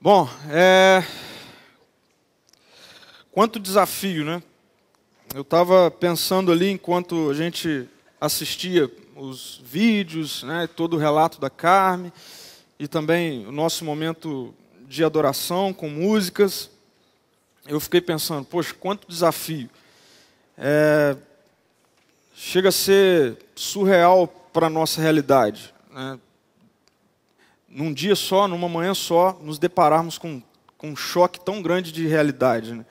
Bom, quanto desafio, né? Eu estava pensando ali enquanto a gente assistia os vídeos, né, todo o relato da Carme e também o nosso momento de adoração com músicas. Eu fiquei pensando, poxa, quanto desafio. Chega a ser surreal para a nossa realidade, né? Num dia só, numa manhã só, nos depararmos com um choque tão grande de realidade, né,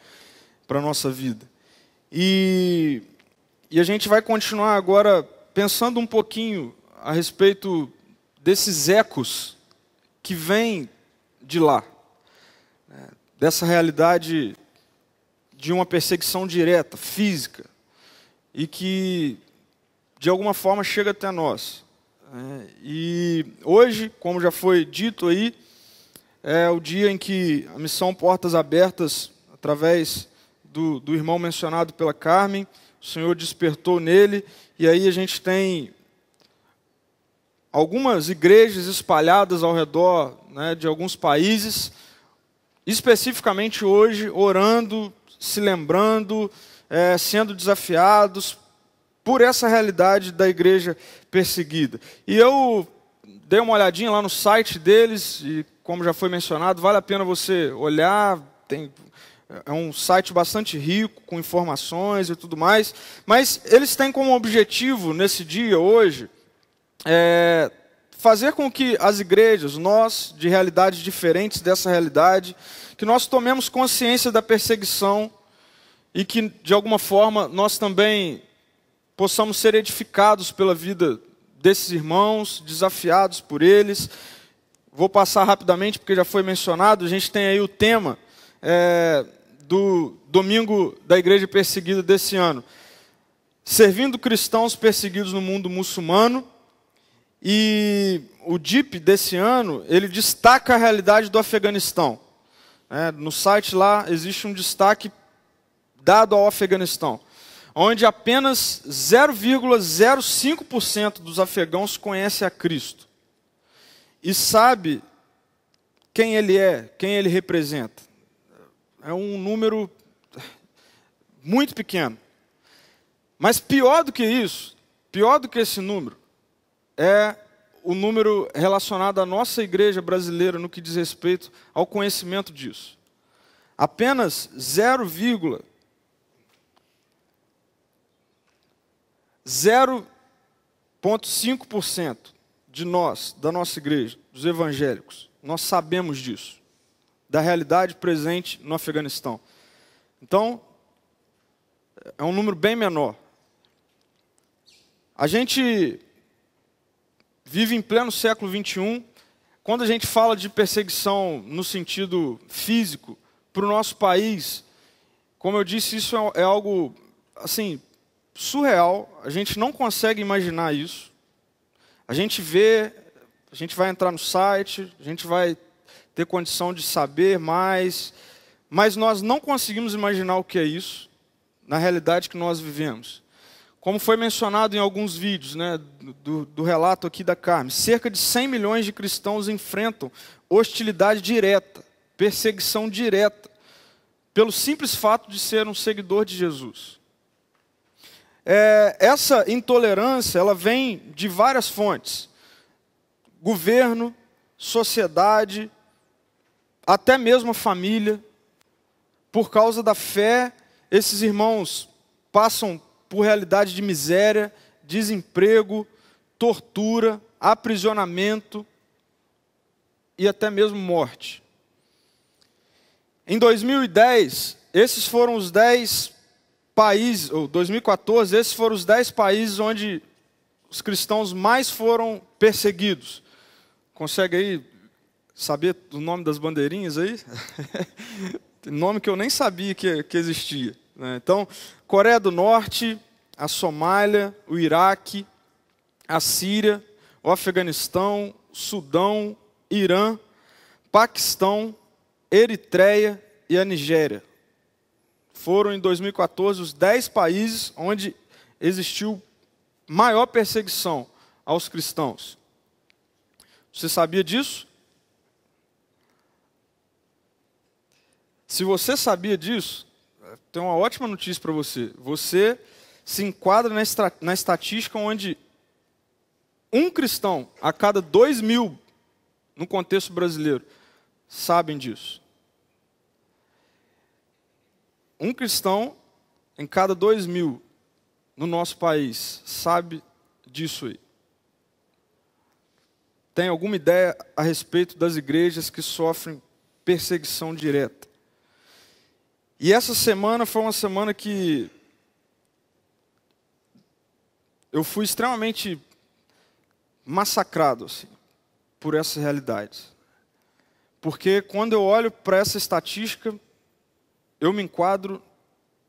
para a nossa vida. E a gente vai continuar agora pensando um pouquinho a respeito desses ecos que vêm de lá, né, dessa realidade de uma perseguição direta, física, e que de alguma forma chega até nós. E hoje, como já foi dito aí, é o dia em que a missão Portas Abertas, através do irmão mencionado pela Carmen, o Senhor despertou nele, e aí a gente tem algumas igrejas espalhadas ao redor, né, de alguns países, especificamente hoje, orando, se lembrando, sendo desafiados por essa realidade da igreja perseguida. E eu dei uma olhadinha lá no site deles, e como já foi mencionado, vale a pena você olhar, é um site bastante rico, com informações e tudo mais, mas eles têm como objetivo, nesse dia, hoje, fazer com que as igrejas, nós, de realidades diferentes dessa realidade, que nós tomemos consciência da perseguição e que, de alguma forma, nós também possamos ser edificados pela vida desses irmãos, desafiados por eles. Vou passar rapidamente, porque já foi mencionado, a gente tem aí o tema do domingo da igreja perseguida desse ano. Servindo cristãos perseguidos no mundo muçulmano. E o DIP desse ano, ele destaca a realidade do Afeganistão. No site lá existe um destaque dado ao Afeganistão, onde apenas 0,05% dos afegãos conhece a Cristo e sabe quem ele é, quem ele representa. É um número muito pequeno. Mas pior do que isso, pior do que esse número, é o número relacionado à nossa igreja brasileira no que diz respeito ao conhecimento disso. Apenas 0,5% de nós, da nossa igreja, dos evangélicos, nós sabemos disso, da realidade presente no Afeganistão. Então, é um número bem menor. A gente vive em pleno século XXI, quando a gente fala de perseguição no sentido físico, para o nosso país, como eu disse, isso é algo, assim, surreal, a gente não consegue imaginar isso. A gente vê, a gente vai entrar no site, a gente vai ter condição de saber mais, mas nós não conseguimos imaginar o que é isso, na realidade que nós vivemos. Como foi mencionado em alguns vídeos, né, do relato aqui da Carmen, cerca de 100 milhões de cristãos enfrentam hostilidade direta, perseguição direta, pelo simples fato de ser um seguidor de Jesus. Essa intolerância, ela vem de várias fontes. Governo, sociedade, até mesmo a família. Por causa da fé, esses irmãos passam por realidade de miséria, desemprego, tortura, aprisionamento e até mesmo morte. Em 2010, esses foram os 10 países, ou 2014, esses foram os 10 países onde os cristãos mais foram perseguidos. Consegue aí saber o nome das bandeirinhas aí? Nome que eu nem sabia que existia, né? Então, Coreia do Norte, a Somália, o Iraque, a Síria, o Afeganistão, Sudão, Irã, Paquistão, Eritreia e a Nigéria. Foram em 2014 os 10 países onde existiu maior perseguição aos cristãos. Você sabia disso? Se você sabia disso, tem uma ótima notícia para você. Você se enquadra na estatística onde um cristão a cada 2.000, no contexto brasileiro, sabem disso. Um cristão em cada 2.000 no nosso país sabe disso aí. Tem alguma ideia a respeito das igrejas que sofrem perseguição direta? E essa semana foi uma semana que eu fui extremamente massacrado assim, por essas realidades. Porque quando eu olho para essa estatística, eu me enquadro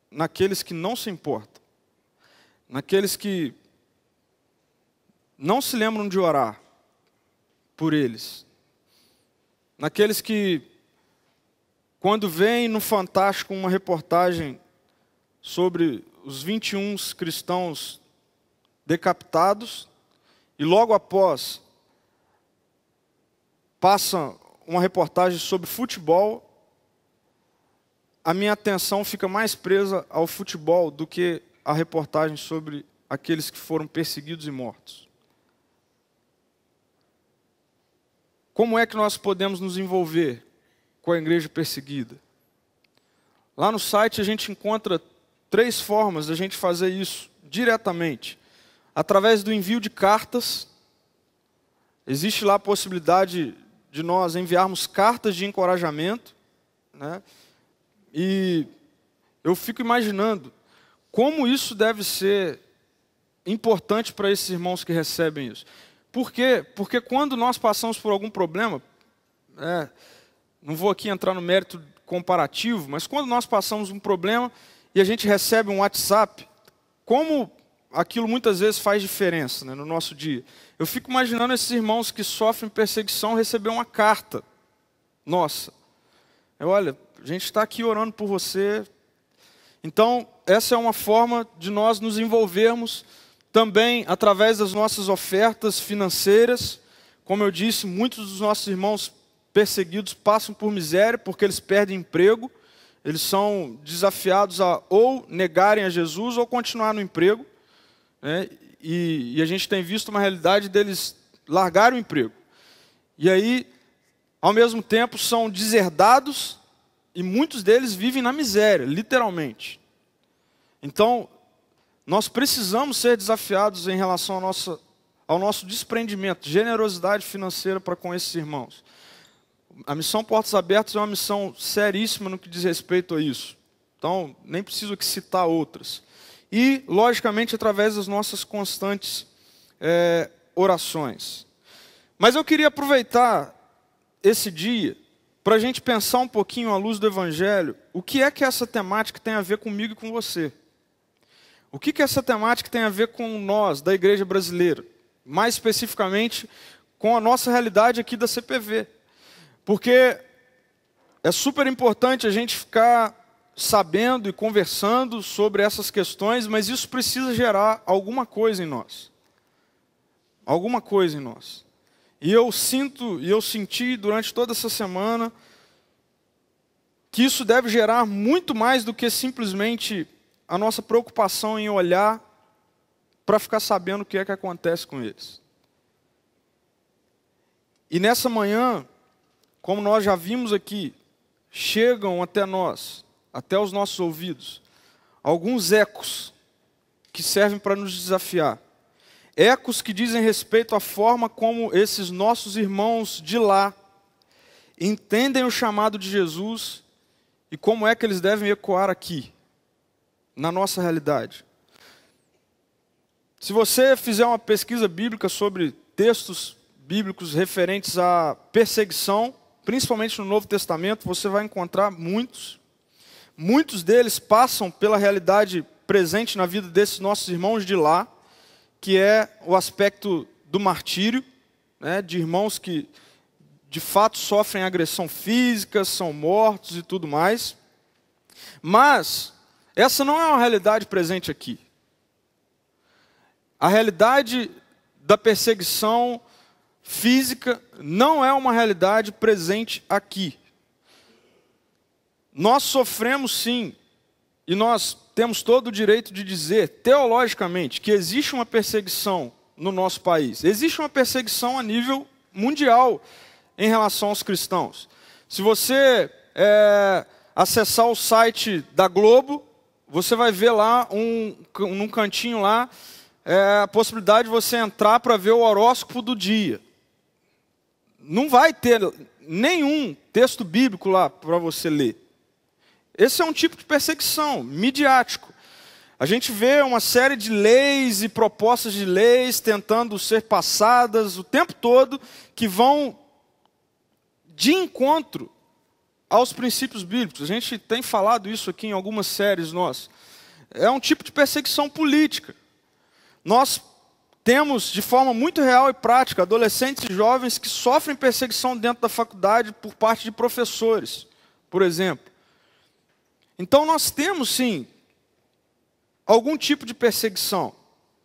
naqueles que não se importam, naqueles que não se lembram de orar por eles, naqueles que, quando vem no Fantástico uma reportagem sobre os 21 cristãos decapitados, e logo após passa uma reportagem sobre futebol, a minha atenção fica mais presa ao futebol do que a reportagem sobre aqueles que foram perseguidos e mortos. Como é que nós podemos nos envolver com a igreja perseguida? Lá no site a gente encontra 3 formas de a gente fazer isso diretamente. Através do envio de cartas. Existe lá a possibilidade de nós enviarmos cartas de encorajamento, né? E eu fico imaginando como isso deve ser importante para esses irmãos que recebem isso. Por quê? Porque quando nós passamos por algum problema, não vou aqui entrar no mérito comparativo, mas quando nós passamos um problema e a gente recebe um WhatsApp, como aquilo muitas vezes faz diferença, né, no nosso dia. Eu fico imaginando esses irmãos que sofrem perseguição receber uma carta. Nossa, olha, a gente está aqui orando por você. Então, essa é uma forma de nós nos envolvermos também através das nossas ofertas financeiras. Como eu disse, muitos dos nossos irmãos perseguidos passam por miséria porque eles perdem emprego. Eles são desafiados a ou negarem a Jesus ou continuar no emprego, né? E a gente tem visto uma realidade deles largarem o emprego. E aí, ao mesmo tempo, são deserdados e muitos deles vivem na miséria, literalmente. Então, nós precisamos ser desafiados em relação ao nosso desprendimento, generosidade financeira para com esses irmãos. A missão Portas Abertas é uma missão seríssima no que diz respeito a isso. Então, nem preciso aqui citar outras. E, logicamente, através das nossas constantes orações. Mas eu queria aproveitar esse dia para a gente pensar um pouquinho à luz do Evangelho, o que é que essa temática tem a ver comigo e com você? O que que essa temática tem a ver com nós, da igreja brasileira? Mais especificamente, com a nossa realidade aqui da CPV. Porque é super importante a gente ficar sabendo e conversando sobre essas questões, mas isso precisa gerar alguma coisa em nós. Alguma coisa em nós. E eu sinto, e eu senti durante toda essa semana, que isso deve gerar muito mais do que simplesmente a nossa preocupação em olhar para ficar sabendo o que é que acontece com eles. E nessa manhã, como nós já vimos aqui, chegam até nós, até os nossos ouvidos, alguns ecos que servem para nos desafiar. Ecos que dizem respeito à forma como esses nossos irmãos de lá entendem o chamado de Jesus e como é que eles devem ecoar aqui, na nossa realidade. Se você fizer uma pesquisa bíblica sobre textos bíblicos referentes à perseguição, principalmente no Novo Testamento, você vai encontrar muitos. Muitos deles passam pela realidade presente na vida desses nossos irmãos de lá, que é o aspecto do martírio, né, de irmãos que de fato sofrem agressão física, são mortos e tudo mais. Mas essa não é uma realidade presente aqui. A realidade da perseguição física não é uma realidade presente aqui. nós sofremos sim, e nós temos todo o direito de dizer, teologicamente, que existe uma perseguição no nosso país. Existe uma perseguição a nível mundial em relação aos cristãos. Se você acessar o site da Globo, você vai ver lá, num cantinho lá, a possibilidade de você entrar para ver o horóscopo do dia. Não vai ter nenhum texto bíblico lá para você ler. Esse é um tipo de perseguição midiático. A gente vê uma série de leis e propostas de leis tentando ser passadas o tempo todo, que vão de encontro aos princípios bíblicos. A gente tem falado isso aqui em algumas séries nossas. É um tipo de perseguição política. Nós temos, de forma muito real e prática, adolescentes e jovens que sofrem perseguição dentro da faculdade por parte de professores, por exemplo. Então nós temos, sim, algum tipo de perseguição,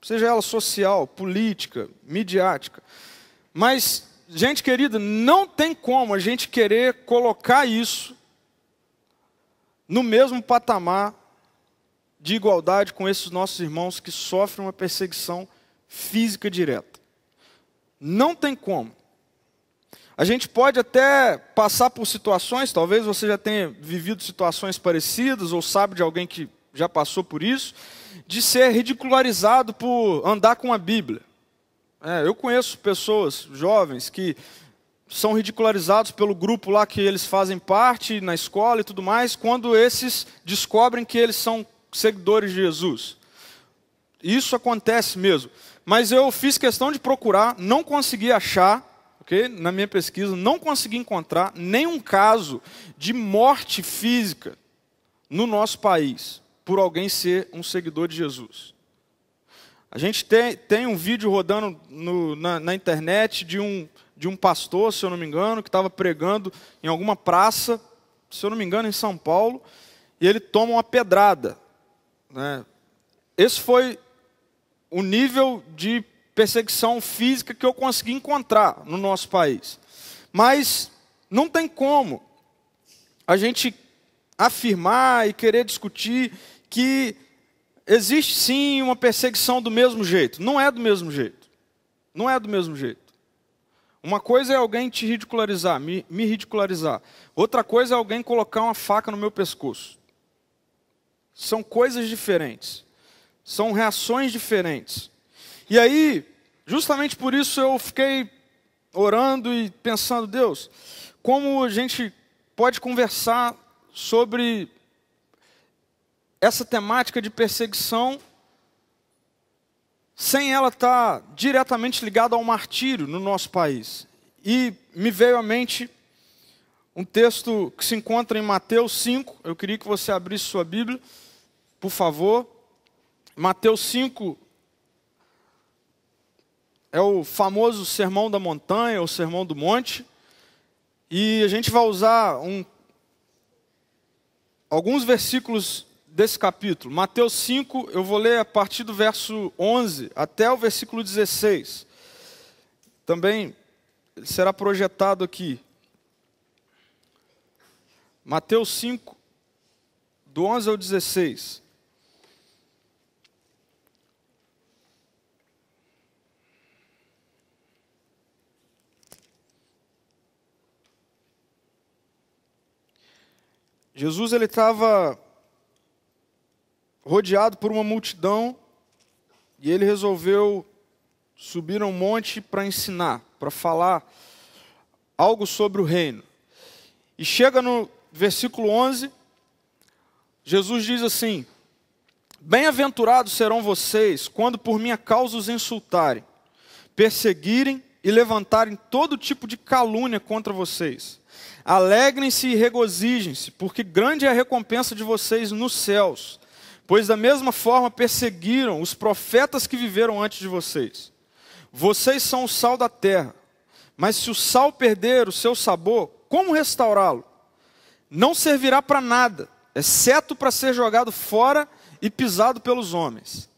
seja ela social, política, midiática. Mas, gente querida, não tem como a gente querer colocar isso no mesmo patamar de igualdade com esses nossos irmãos que sofrem uma perseguição física direta. Não tem como. A gente pode até passar por situações, talvez você já tenha vivido situações parecidas, ou sabe de alguém que já passou por isso, de ser ridicularizado por andar com a Bíblia. Eu conheço pessoas, jovens, que são ridicularizados pelo grupo lá que eles fazem parte, na escola e tudo mais, quando esses descobrem que eles são seguidores de Jesus. Isso acontece mesmo. Mas eu fiz questão de procurar, não consegui achar, na minha pesquisa, não consegui encontrar nenhum caso de morte física no nosso país por alguém ser um seguidor de Jesus. A gente tem um vídeo rodando na internet de um pastor, se eu não me engano, que estava pregando em alguma praça, se eu não me engano, em São Paulo, e ele toma uma pedrada. Esse foi o nível de perseguição física que eu consegui encontrar no nosso país. Mas não tem como a gente afirmar e querer discutir que existe sim uma perseguição do mesmo jeito. Não é do mesmo jeito. Não é do mesmo jeito. Uma coisa é alguém te ridicularizar, me ridicularizar. Outra coisa é alguém colocar uma faca no meu pescoço. São coisas diferentes. São reações diferentes. E aí, justamente por isso eu fiquei orando e pensando, Deus, como a gente pode conversar sobre essa temática de perseguição sem ela estar diretamente ligada ao martírio no nosso país. E me veio à mente um texto que se encontra em Mateus 5, eu queria que você abrisse sua Bíblia, por favor. Mateus 5 é o famoso Sermão da Montanha, ou Sermão do Monte, e a gente vai usar alguns versículos desse capítulo. Mateus 5, eu vou ler a partir do verso 11 até o versículo 16. Também ele será projetado aqui. Mateus 5, do 11 ao 16. Jesus ele estava rodeado por uma multidão e ele resolveu subir a um monte para ensinar, para falar algo sobre o reino. E chega no versículo 11, Jesus diz assim: bem-aventurados serão vocês quando por minha causa os insultarem, perseguirem e levantarem todo tipo de calúnia contra vocês. Alegrem-se e regozijem-se, porque grande é a recompensa de vocês nos céus, pois da mesma forma perseguiram os profetas que viveram antes de vocês. Vocês são o sal da terra, mas se o sal perder o seu sabor, como restaurá-lo? Não servirá para nada, exceto para ser jogado fora e pisado pelos homens.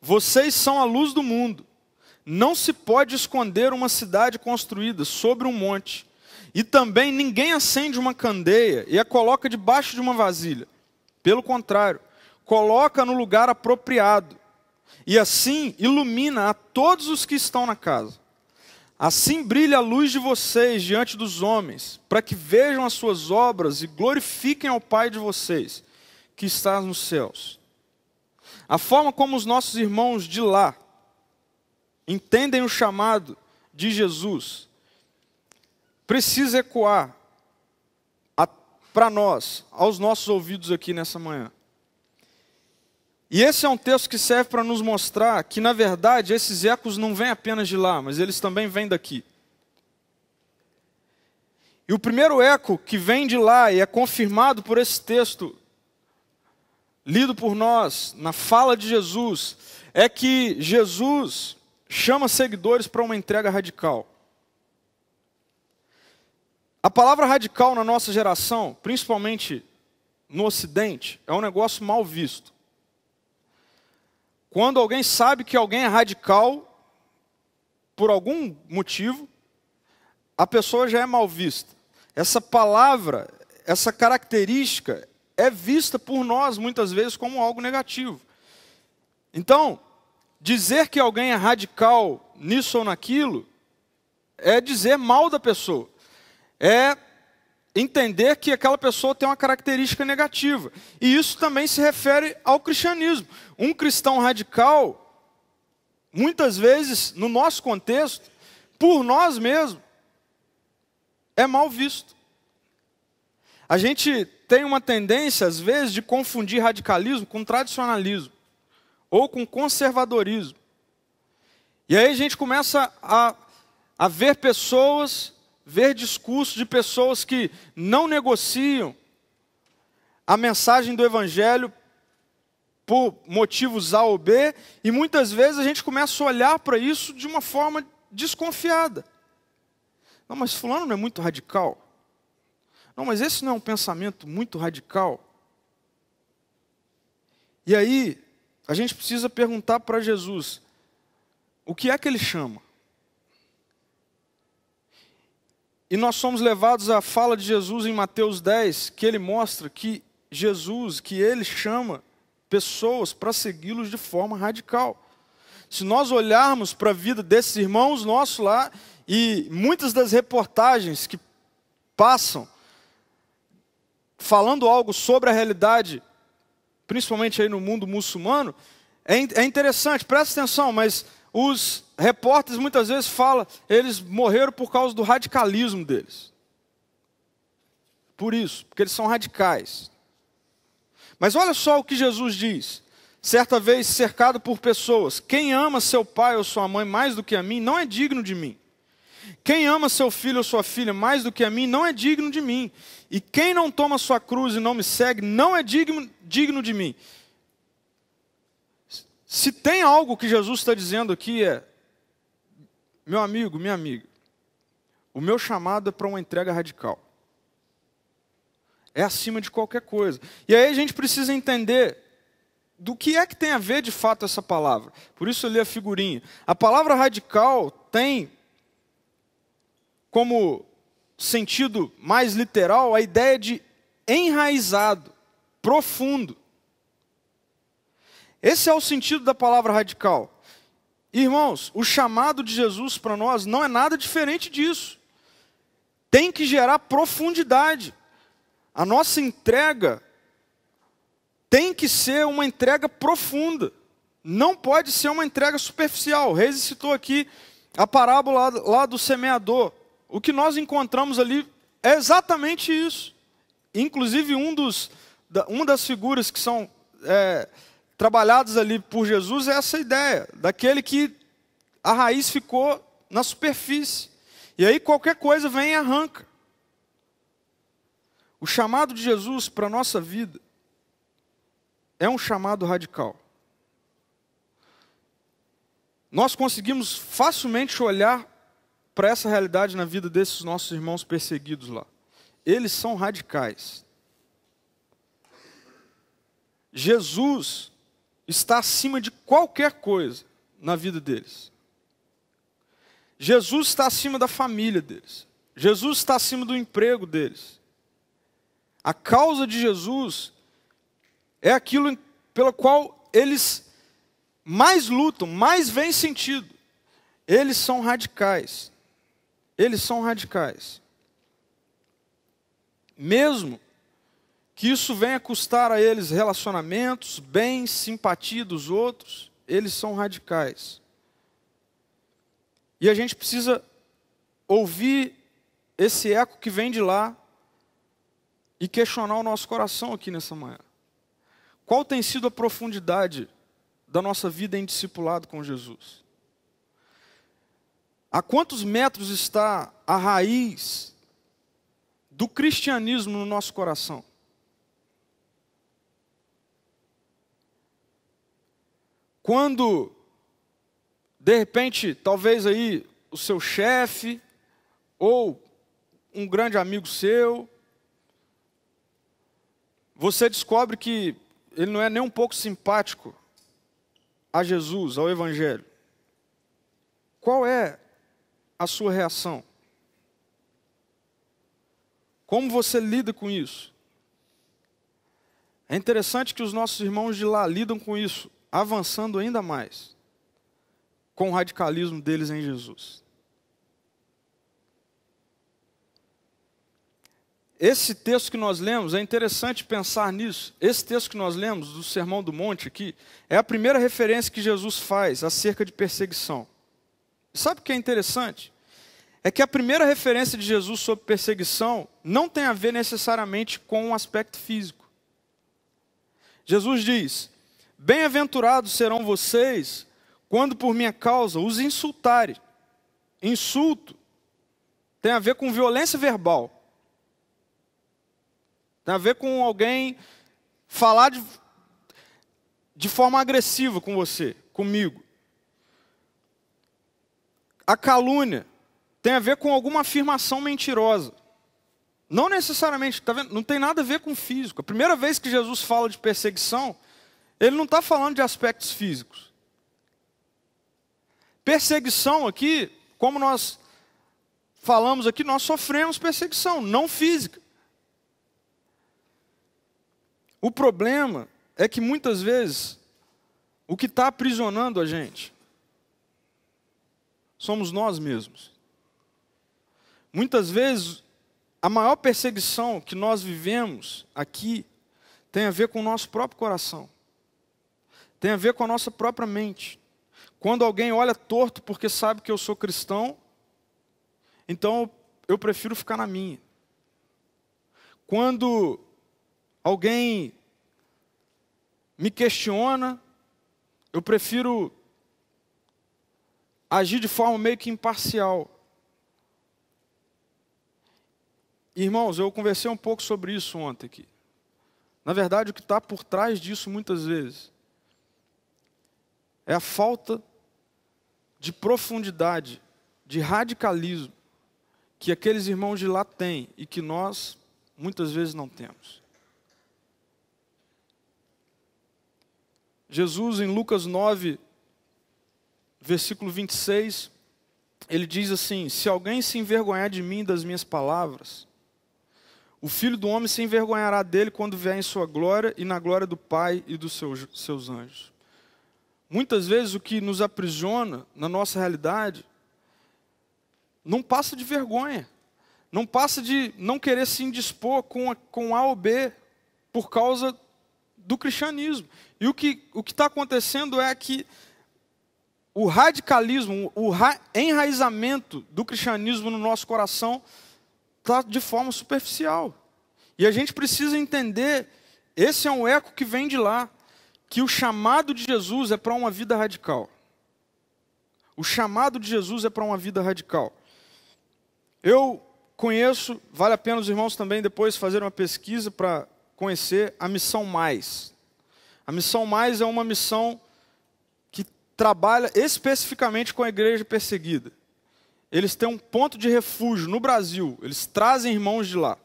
Vocês são a luz do mundo. Não se pode esconder uma cidade construída sobre um monte. E também ninguém acende uma candeia e a coloca debaixo de uma vasilha. Pelo contrário, coloca no lugar apropriado. E assim ilumina a todos os que estão na casa. Assim brilha a luz de vocês diante dos homens, para que vejam as suas obras e glorifiquem ao Pai de vocês, que está nos céus. A forma como os nossos irmãos de lá entendem o chamado de Jesus precisa ecoar para nós, aos nossos ouvidos aqui nessa manhã. E esse é um texto que serve para nos mostrar que, na verdade, esses ecos não vêm apenas de lá, mas eles também vêm daqui. E o primeiro eco que vem de lá e é confirmado por esse texto lido por nós, na fala de Jesus, é que Jesus chama seguidores para uma entrega radical. A palavra radical na nossa geração, principalmente no Ocidente, é um negócio mal visto. Quando alguém sabe que alguém é radical, por algum motivo, a pessoa já é mal vista. Essa palavra, essa característica, é vista por nós muitas vezes como algo negativo. Então, dizer que alguém é radical nisso ou naquilo, é dizer mal da pessoa. É entender que aquela pessoa tem uma característica negativa. E isso também se refere ao cristianismo. Um cristão radical, muitas vezes, no nosso contexto, por nós mesmos, é mal visto. A gente tem uma tendência, às vezes, de confundir radicalismo com tradicionalismo, ou com conservadorismo. E aí a gente começa a ver pessoas, ver discursos de pessoas que não negociam a mensagem do Evangelho por motivos A ou B, e muitas vezes a gente começa a olhar para isso de uma forma desconfiada. Não, mas fulano não é muito radical? Não, mas esse não é um pensamento muito radical? E aí, a gente precisa perguntar para Jesus, o que é que ele chama? E nós somos levados à fala de Jesus em Mateus 10, que ele mostra que Jesus, que ele chama pessoas para segui-los de forma radical. Se nós olharmos para a vida desses irmãos nossos lá, e muitas das reportagens que passam, falando algo sobre a realidade, principalmente aí no mundo muçulmano, é interessante, presta atenção, mas os repórteres muitas vezes falam, eles morreram por causa do radicalismo deles. Por isso, porque eles são radicais. Mas olha só o que Jesus diz. Certa vez, cercado por pessoas, quem ama seu pai ou sua mãe mais do que a mim, não é digno de mim. Quem ama seu filho ou sua filha mais do que a mim, não é digno de mim. E quem não toma sua cruz e não me segue, não é digno de mim. Se tem algo que Jesus está dizendo aqui é, meu amigo, minha amiga, o meu chamado é para uma entrega radical. É acima de qualquer coisa. E aí a gente precisa entender do que é que tem a ver de fato essa palavra. Por isso eu li a figurinha. A palavra radical tem como sentido mais literal a ideia de enraizado, profundo. Esse é o sentido da palavra radical. Irmãos, o chamado de Jesus para nós não é nada diferente disso. Tem que gerar profundidade. A nossa entrega tem que ser uma entrega profunda. Não pode ser uma entrega superficial. O Reis citou aqui a parábola lá do semeador. O que nós encontramos ali é exatamente isso. Inclusive, uma das figuras que são trabalhadas ali por Jesus é essa ideia, daquele que a raiz ficou na superfície. E aí qualquer coisa vem e arranca. O chamado de Jesus para a nossa vida é um chamado radical. Nós conseguimos facilmente olhar para essa realidade na vida desses nossos irmãos perseguidos lá. Eles são radicais. Jesus está acima de qualquer coisa na vida deles. Jesus está acima da família deles. Jesus está acima do emprego deles. A causa de Jesus é aquilo pelo qual eles mais lutam, mais veem sentido. Eles são radicais. Eles são radicais. Mesmo que isso venha custar a eles relacionamentos, bens, simpatia dos outros, eles são radicais. E a gente precisa ouvir esse eco que vem de lá e questionar o nosso coração aqui nessa manhã. Qual tem sido a profundidade da nossa vida em discipulado com Jesus? A quantos metros está a raiz do cristianismo no nosso coração? Quando, de repente, talvez aí o seu chefe ou um grande amigo seu, você descobre que ele não é nem um pouco simpático a Jesus, ao Evangelho. Qual é a sua reação? Como você lida com isso? É interessante que os nossos irmãos de lá lidam com isso, avançando ainda mais com o radicalismo deles em Jesus. Esse texto que nós lemos, é interessante pensar nisso. Esse texto que nós lemos, do Sermão do Monte aqui, é a primeira referência que Jesus faz acerca de perseguição. Sabe o que é interessante? É que a primeira referência de Jesus sobre perseguição não tem a ver necessariamente com um aspecto físico. Jesus diz: bem-aventurados serão vocês quando por minha causa os insultarem. Insulto tem a ver com violência verbal. Tem a ver com alguém falar de forma agressiva com você, comigo. A calúnia tem a ver com alguma afirmação mentirosa. Não necessariamente, tá vendo? Não tem nada a ver com físico. A primeira vez que Jesus fala de perseguição, ele não está falando de aspectos físicos. Perseguição aqui, como nós falamos aqui, nós sofremos perseguição, não física. O problema é que muitas vezes o que está aprisionando a gente somos nós mesmos. Muitas vezes a maior perseguição que nós vivemos aqui tem a ver com o nosso próprio coração. Tem a ver com a nossa própria mente. Quando alguém olha torto porque sabe que eu sou cristão, então eu prefiro ficar na minha. Quando alguém me questiona, eu prefiro agir de forma meio que imparcial. Irmãos, eu conversei um pouco sobre isso ontem aqui. Na verdade, o que está por trás disso muitas vezes é a falta de profundidade, de radicalismo que aqueles irmãos de lá têm e que nós muitas vezes não temos. Jesus, em Lucas 9, versículo 26, ele diz assim: se alguém se envergonhar de mim e das minhas palavras, o Filho do Homem se envergonhará dele quando vier em sua glória e na glória do Pai e dos seus anjos. Muitas vezes o que nos aprisiona na nossa realidade não passa de vergonha, não passa de não querer se indispor com A ou B por causa do cristianismo. E o que está acontecendo é que o radicalismo, o enraizamento do cristianismo no nosso coração está de forma superficial. E a gente precisa entender, esse é um eco que vem de lá, que o chamado de Jesus é para uma vida radical. O chamado de Jesus é para uma vida radical. Eu conheço, vale a pena os irmãos também depois fazerem uma pesquisa para conhecer a Missão Mais. A Missão Mais é uma missão que trabalha especificamente com a igreja perseguida. Eles têm um ponto de refúgio no Brasil, eles trazem irmãos de lá.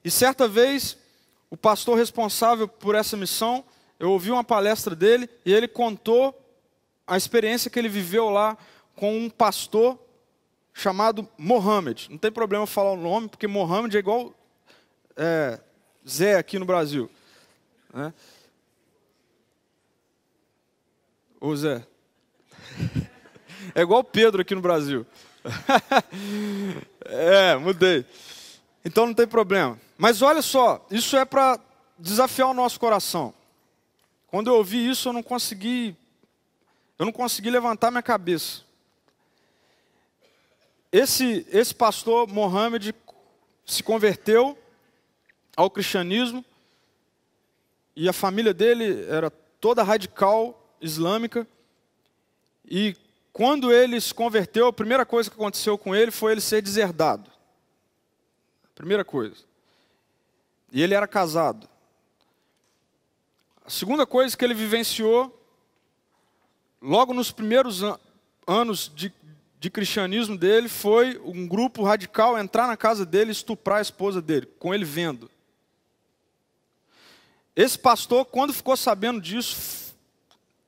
E certa vez, o pastor responsável por essa missão, eu ouvi uma palestra dele e ele contou a experiência que ele viveu lá com um pastor chamado Mohammed. Não tem problema falar o nome, porque Mohammed é igual Zé aqui no Brasil. Né? Ô Zé. É igual Pedro aqui no Brasil. Mudei. Então não tem problema. Mas olha só, isso é para desafiar o nosso coração. Quando eu ouvi isso, eu não consegui levantar minha cabeça. Esse pastor Mohammed se converteu ao cristianismo e a família dele era toda radical islâmica. E quando ele se converteu, a primeira coisa que aconteceu com ele foi ele ser deserdado. Primeira coisa. E ele era casado. A segunda coisa que ele vivenciou, logo nos primeiros anos de cristianismo dele, foi um grupo radical entrar na casa dele e estuprar a esposa dele, com ele vendo. Esse pastor, quando ficou sabendo disso,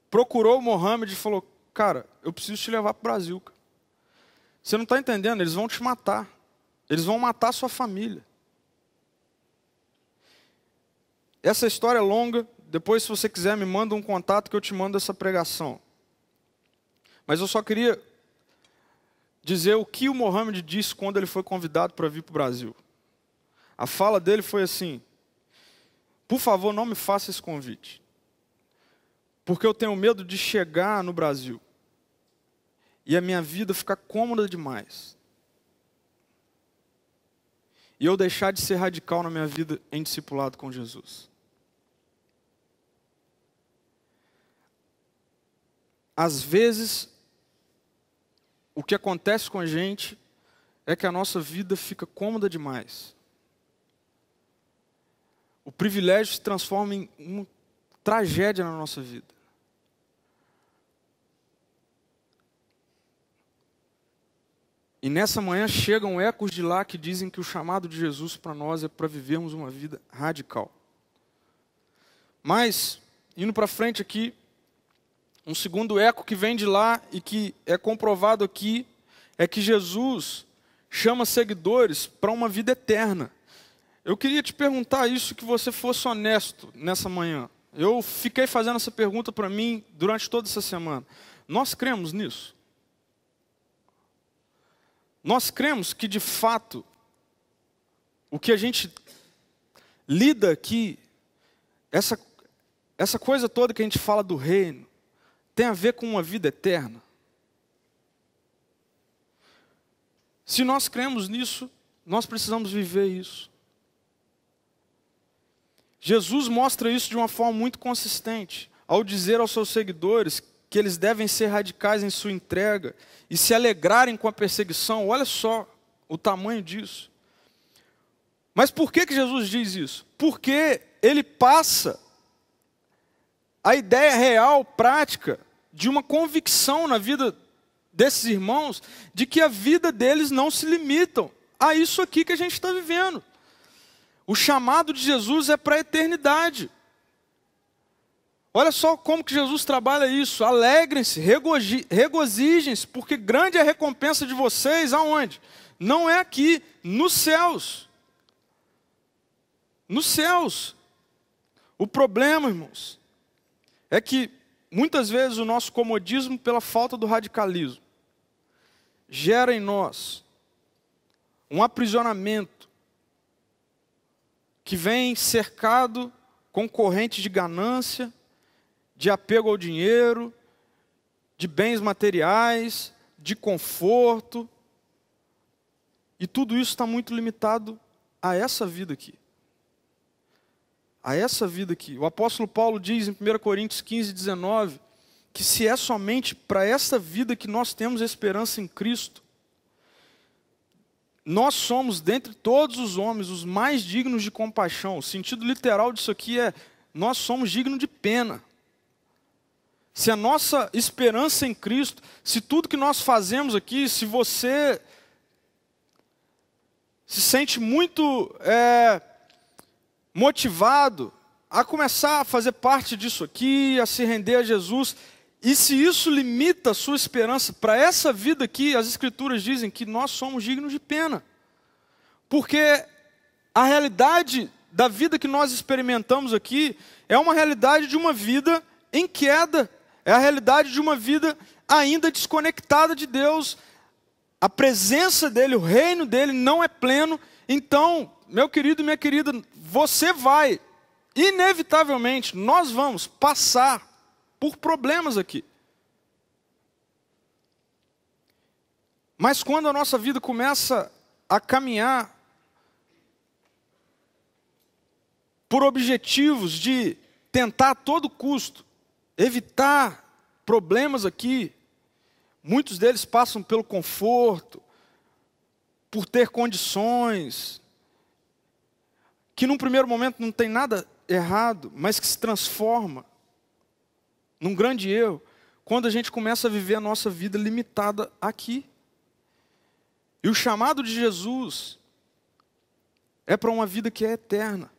procurou o Mohammed e falou: cara, eu preciso te levar para o Brasil. Cara. Você não está entendendo, eles vão te matar. Eles vão matar a sua família. Essa história é longa. Depois, se você quiser, me manda um contato que eu te mando essa pregação. Mas eu só queria dizer o que o Mohammed disse quando ele foi convidado para vir para o Brasil. A fala dele foi assim: por favor, não me faça esse convite. Porque eu tenho medo de chegar no Brasil e a minha vida ficar cômoda demais. E eu deixar de ser radical na minha vida em discipulado com Jesus. Às vezes, o que acontece com a gente é que a nossa vida fica cômoda demais. O privilégio se transforma em uma tragédia na nossa vida. E nessa manhã chegam ecos de lá que dizem que o chamado de Jesus para nós é para vivermos uma vida radical. Mas, indo para frente aqui, um segundo eco que vem de lá e que é comprovado aqui é que Jesus chama seguidores para uma vida eterna. Eu queria te perguntar isso, que você fosse honesto nessa manhã. Eu fiquei fazendo essa pergunta para mim durante toda essa semana. Nós cremos nisso? Nós cremos que, de fato, o que a gente lida aqui, essa coisa toda que a gente fala do reino, tem a ver com uma vida eterna? Se nós cremos nisso, nós precisamos viver isso. Jesus mostra isso de uma forma muito consistente, ao dizer aos seus seguidores que eles devem ser radicais em sua entrega e se alegrarem com a perseguição. Olha só o tamanho disso. Mas por que Jesus diz isso? Porque ele passa a ideia real, prática, de uma convicção na vida desses irmãos, de que a vida deles não se limitam a isso aqui que a gente está vivendo. O chamado de Jesus é para a eternidade. Olha só como que Jesus trabalha isso. Alegrem-se, regozijem-se, porque grande é a recompensa de vocês. Aonde? Não é aqui, nos céus. Nos céus. O problema, irmãos, é que muitas vezes o nosso comodismo, pela falta do radicalismo, gera em nós um aprisionamento que vem cercado com correntes de ganância, de apego ao dinheiro, de bens materiais, de conforto. E tudo isso está muito limitado a essa vida aqui. A essa vida aqui. O apóstolo Paulo diz em 1 Coríntios 15, 19, que se é somente para essa vida que nós temos esperança em Cristo, nós somos, dentre todos os homens, os mais dignos de compaixão. O sentido literal disso aqui é: nós somos dignos de pena. Se a nossa esperança em Cristo, se tudo que nós fazemos aqui, se você se sente muito motivado a começar a fazer parte disso aqui, a se render a Jesus, E se isso limita a sua esperança para essa vida aqui, as Escrituras dizem que nós somos dignos de pena. Porque a realidade da vida que nós experimentamos aqui é uma realidade de uma vida em queda. É a realidade de uma vida ainda desconectada de Deus. A presença dEle, o reino dEle não é pleno. Então, meu querido e minha querida, você vai, inevitavelmente, nós vamos passar por problemas aqui. Mas quando a nossa vida começa a caminhar por objetivos de tentar a todo custo evitar problemas aqui, muitos deles passam pelo conforto, por ter condições, que num primeiro momento não tem nada errado, mas que se transforma num grande erro, quando a gente começa a viver a nossa vida limitada aqui. E o chamado de Jesus é para uma vida que é eterna.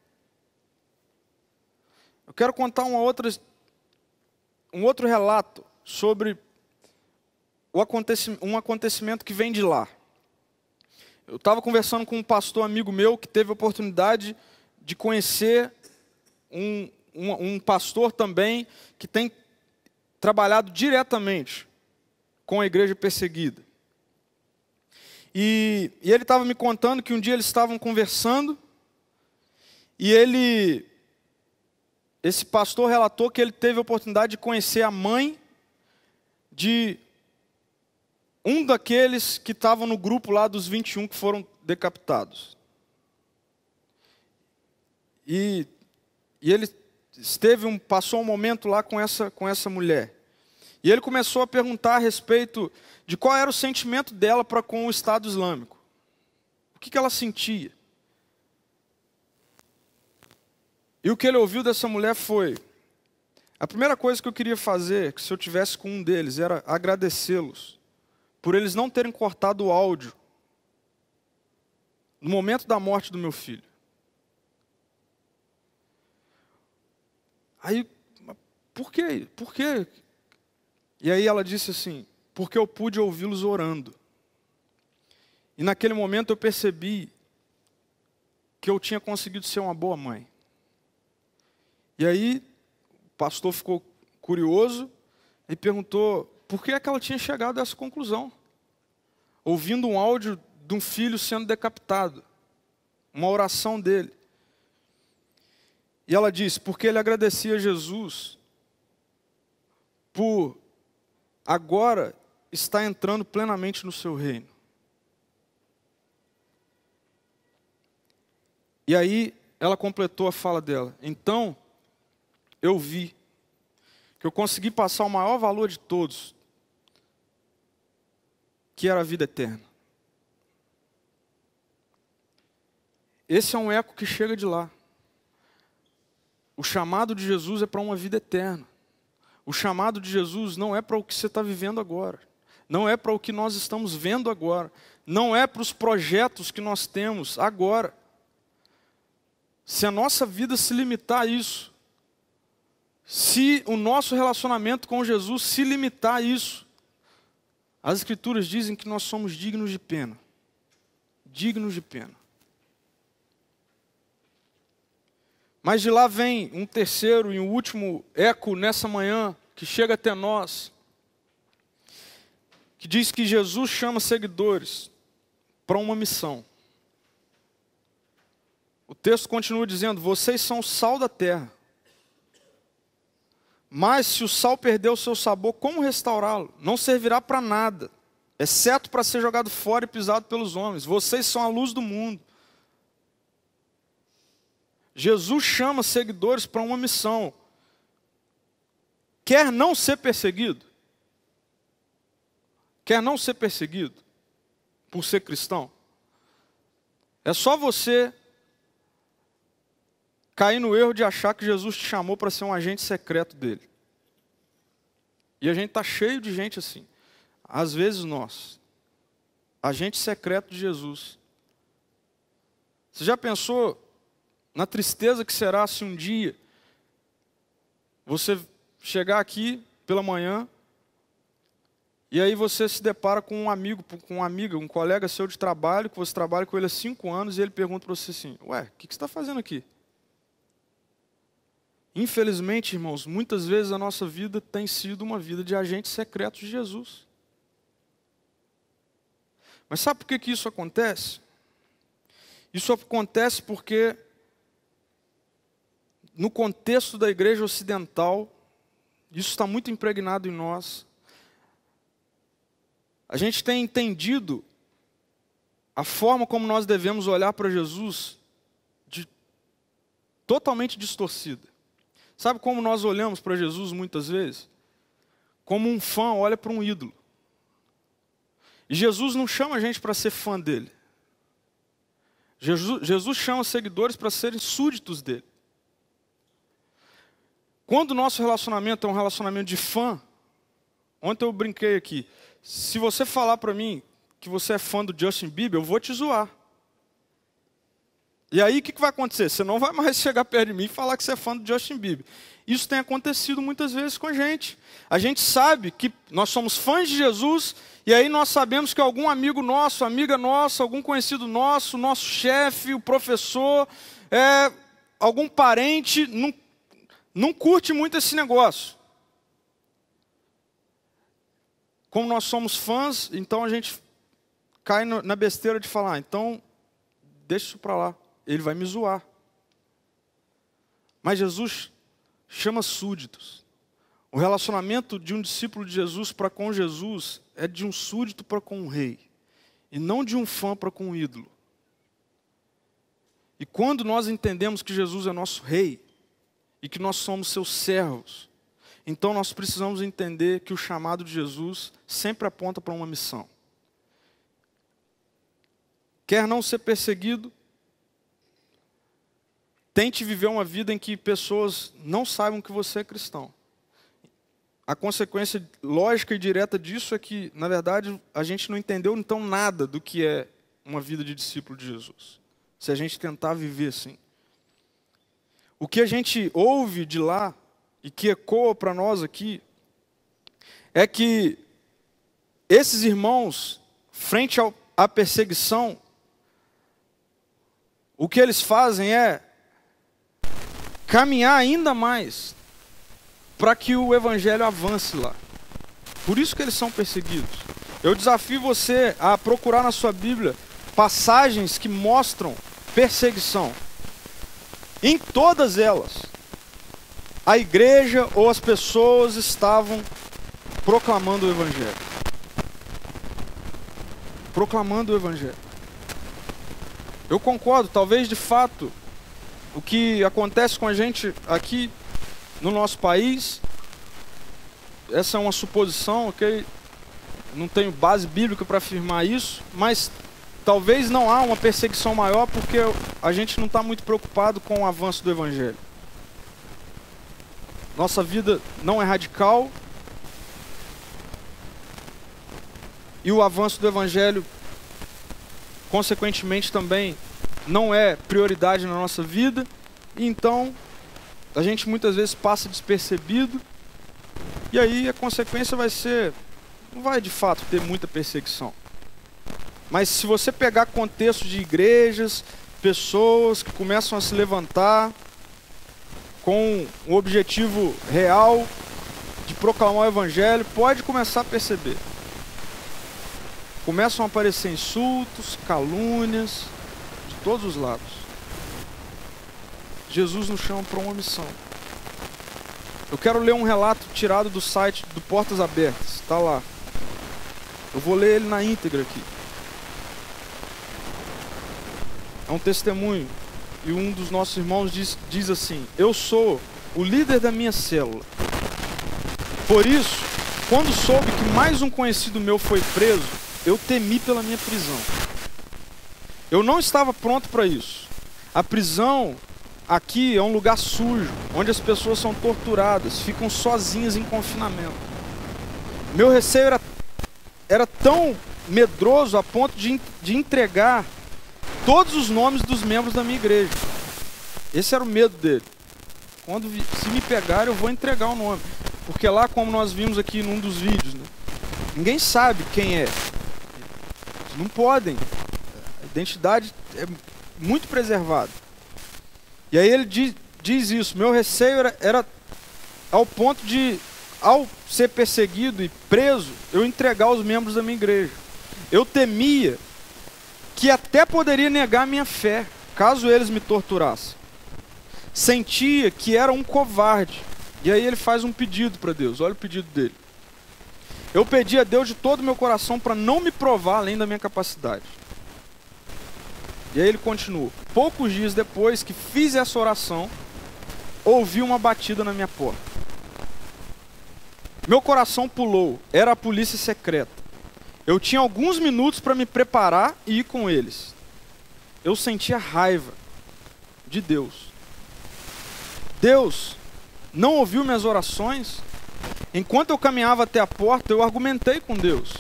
Eu quero contar um outro relato sobre um acontecimento que vem de lá. Eu estava conversando com um pastor amigo meu que teve a oportunidade de conhecer um pastor também que tem trabalhado diretamente com a igreja perseguida. E ele estava me contando que um dia eles estavam conversando e esse pastor relatou que ele teve a oportunidade de conhecer a mãe de um daqueles que estavam no grupo lá dos 21 que foram decapitados. E ele passou um momento lá com essa mulher. E ele começou a perguntar a respeito de qual era o sentimento dela para com o Estado Islâmico. O que ela sentia. E o que ele ouviu dessa mulher foi: a primeira coisa que eu queria fazer, que se eu tivesse com um deles, era agradecê-los por eles não terem cortado o áudio no momento da morte do meu filho. Aí, por quê? Por quê? E aí ela disse assim: porque eu pude ouvi-los orando. E naquele momento eu percebi que eu tinha conseguido ser uma boa mãe. E aí o pastor ficou curioso e perguntou por que é que ela tinha chegado a essa conclusão. Ouvindo um áudio de um filho sendo decapitado, uma oração dele. E ela disse: porque ele agradecia a Jesus por agora estar entrando plenamente no seu reino. E aí ela completou a fala dela: então eu vi que eu consegui passar o maior valor de todos, que era a vida eterna. Esse é um eco que chega de lá. O chamado de Jesus é para uma vida eterna. O chamado de Jesus não é para o que você está vivendo agora. Não é para o que nós estamos vendo agora. Não é para os projetos que nós temos agora. Se a nossa vida se limitar a isso, se o nosso relacionamento com Jesus se limitar a isso, as Escrituras dizem que nós somos dignos de pena. Dignos de pena. Mas de lá vem um terceiro e um último eco nessa manhã, que chega até nós, que diz que Jesus chama seguidores para uma missão. O texto continua dizendo: vocês são o sal da terra. Mas se o sal perder o seu sabor, como restaurá-lo? Não servirá para nada, exceto para ser jogado fora e pisado pelos homens. Vocês são a luz do mundo. Jesus chama seguidores para uma missão. Quer não ser perseguido? Quer não ser perseguido por ser cristão? É só você cair no erro de achar que Jesus te chamou para ser um agente secreto dele. E a gente está cheio de gente assim. Às vezes nós, agente secreto de Jesus. Você já pensou na tristeza que será se um dia você chegar aqui pela manhã, e aí você se depara com um amigo, com uma amiga, um colega seu de trabalho, que você trabalha com ele há 5 anos, e ele pergunta para você assim, ué, o que você está fazendo aqui? Infelizmente, irmãos, muitas vezes a nossa vida tem sido uma vida de agentes secretos de Jesus. Mas sabe por que isso acontece? Isso acontece porque, no contexto da igreja ocidental, isso está muito impregnado em nós. A gente tem entendido a forma como nós devemos olhar para Jesus totalmente distorcida. Sabe como nós olhamos para Jesus muitas vezes? Como um fã olha para um ídolo. E Jesus não chama a gente para ser fã dele. Jesus chama os seguidores para serem súditos dele. Quando o nosso relacionamento é um relacionamento de fã, ontem eu brinquei aqui, se você falar para mim que você é fã do Justin Bieber, eu vou te zoar. E aí o que vai acontecer? Você não vai mais chegar perto de mim e falar que você é fã do Justin Bieber. Isso tem acontecido muitas vezes com a gente. A gente sabe que nós somos fãs de Jesus, e aí nós sabemos que algum amigo nosso, amiga nossa, algum conhecido nosso, nosso chefe, o professor, algum parente, não curte muito esse negócio. Como nós somos fãs, então a gente cai na besteira de falar, então deixa isso para lá, ele vai me zoar. Mas Jesus chama súditos. O relacionamento de um discípulo de Jesus para com Jesus é de um súdito para com um rei, e não de um fã para com um ídolo. E quando nós entendemos que Jesus é nosso rei, e que nós somos seus servos, então nós precisamos entender que o chamado de Jesus sempre aponta para uma missão. Quer não ser perseguido, tente viver uma vida em que pessoas não saibam que você é cristão. A consequência lógica e direta disso é que, na verdade, a gente não entendeu então nada do que é uma vida de discípulo de Jesus, se a gente tentar viver assim. O que a gente ouve de lá, e que ecoa para nós aqui, é que esses irmãos, frente à perseguição, o que eles fazem é caminhar ainda mais para que o evangelho avance lá. Por isso que eles são perseguidos. Eu desafio você a procurar na sua Bíblia passagens que mostram perseguição. Em todas elas, a igreja ou as pessoas estavam proclamando o evangelho. Proclamando o evangelho. Eu concordo, talvez de fato, o que acontece com a gente aqui no nosso país, essa é uma suposição, ok? Não tenho base bíblica para afirmar isso, mas talvez não há uma perseguição maior porque a gente não está muito preocupado com o avanço do evangelho. Nossa vida não é radical e o avanço do evangelho, consequentemente, também não é prioridade na nossa vida, e então a gente muitas vezes passa despercebido, e aí a consequência vai ser, não vai de fato ter muita perseguição. Mas se você pegar contexto de igrejas, pessoas que começam a se levantar com o objetivo real de proclamar o evangelho, pode começar a perceber. Começam a aparecer insultos, calúnias, de todos os lados. Jesus nos chama para uma missão. Eu quero ler um relato tirado do site do Portas Abertas, está lá. Eu vou ler ele na íntegra aqui. É um testemunho, e um dos nossos irmãos diz assim: eu sou o líder da minha célula. Por isso, quando soube que mais um conhecido meu foi preso, eu temi pela minha prisão. Eu não estava pronto para isso. A prisão aqui é um lugar sujo, onde as pessoas são torturadas, ficam sozinhas em confinamento. Meu receio era tão medroso a ponto de entregar todos os nomes dos membros da minha igreja. Esse era o medo dele. Se me pegarem, eu vou entregar o nome. Porque lá, como nós vimos aqui num dos vídeos, né, ninguém sabe quem é. Eles não podem. A identidade é muito preservada. E aí ele diz isso. Meu receio era ao ponto de, ao ser perseguido e preso, eu entregar os membros da minha igreja. Eu temia que até poderia negar minha fé, caso eles me torturassem. Sentia que era um covarde. E aí ele faz um pedido para Deus. Olha o pedido dele. Eu pedi a Deus de todo o meu coração para não me provar além da minha capacidade. E aí ele continua. Poucos dias depois que fiz essa oração, ouvi uma batida na minha porta. Meu coração pulou. Era a polícia secreta. Eu tinha alguns minutos para me preparar e ir com eles. Eu sentia raiva de Deus. Deus não ouviu minhas orações? Enquanto eu caminhava até a porta, eu argumentei com Deus.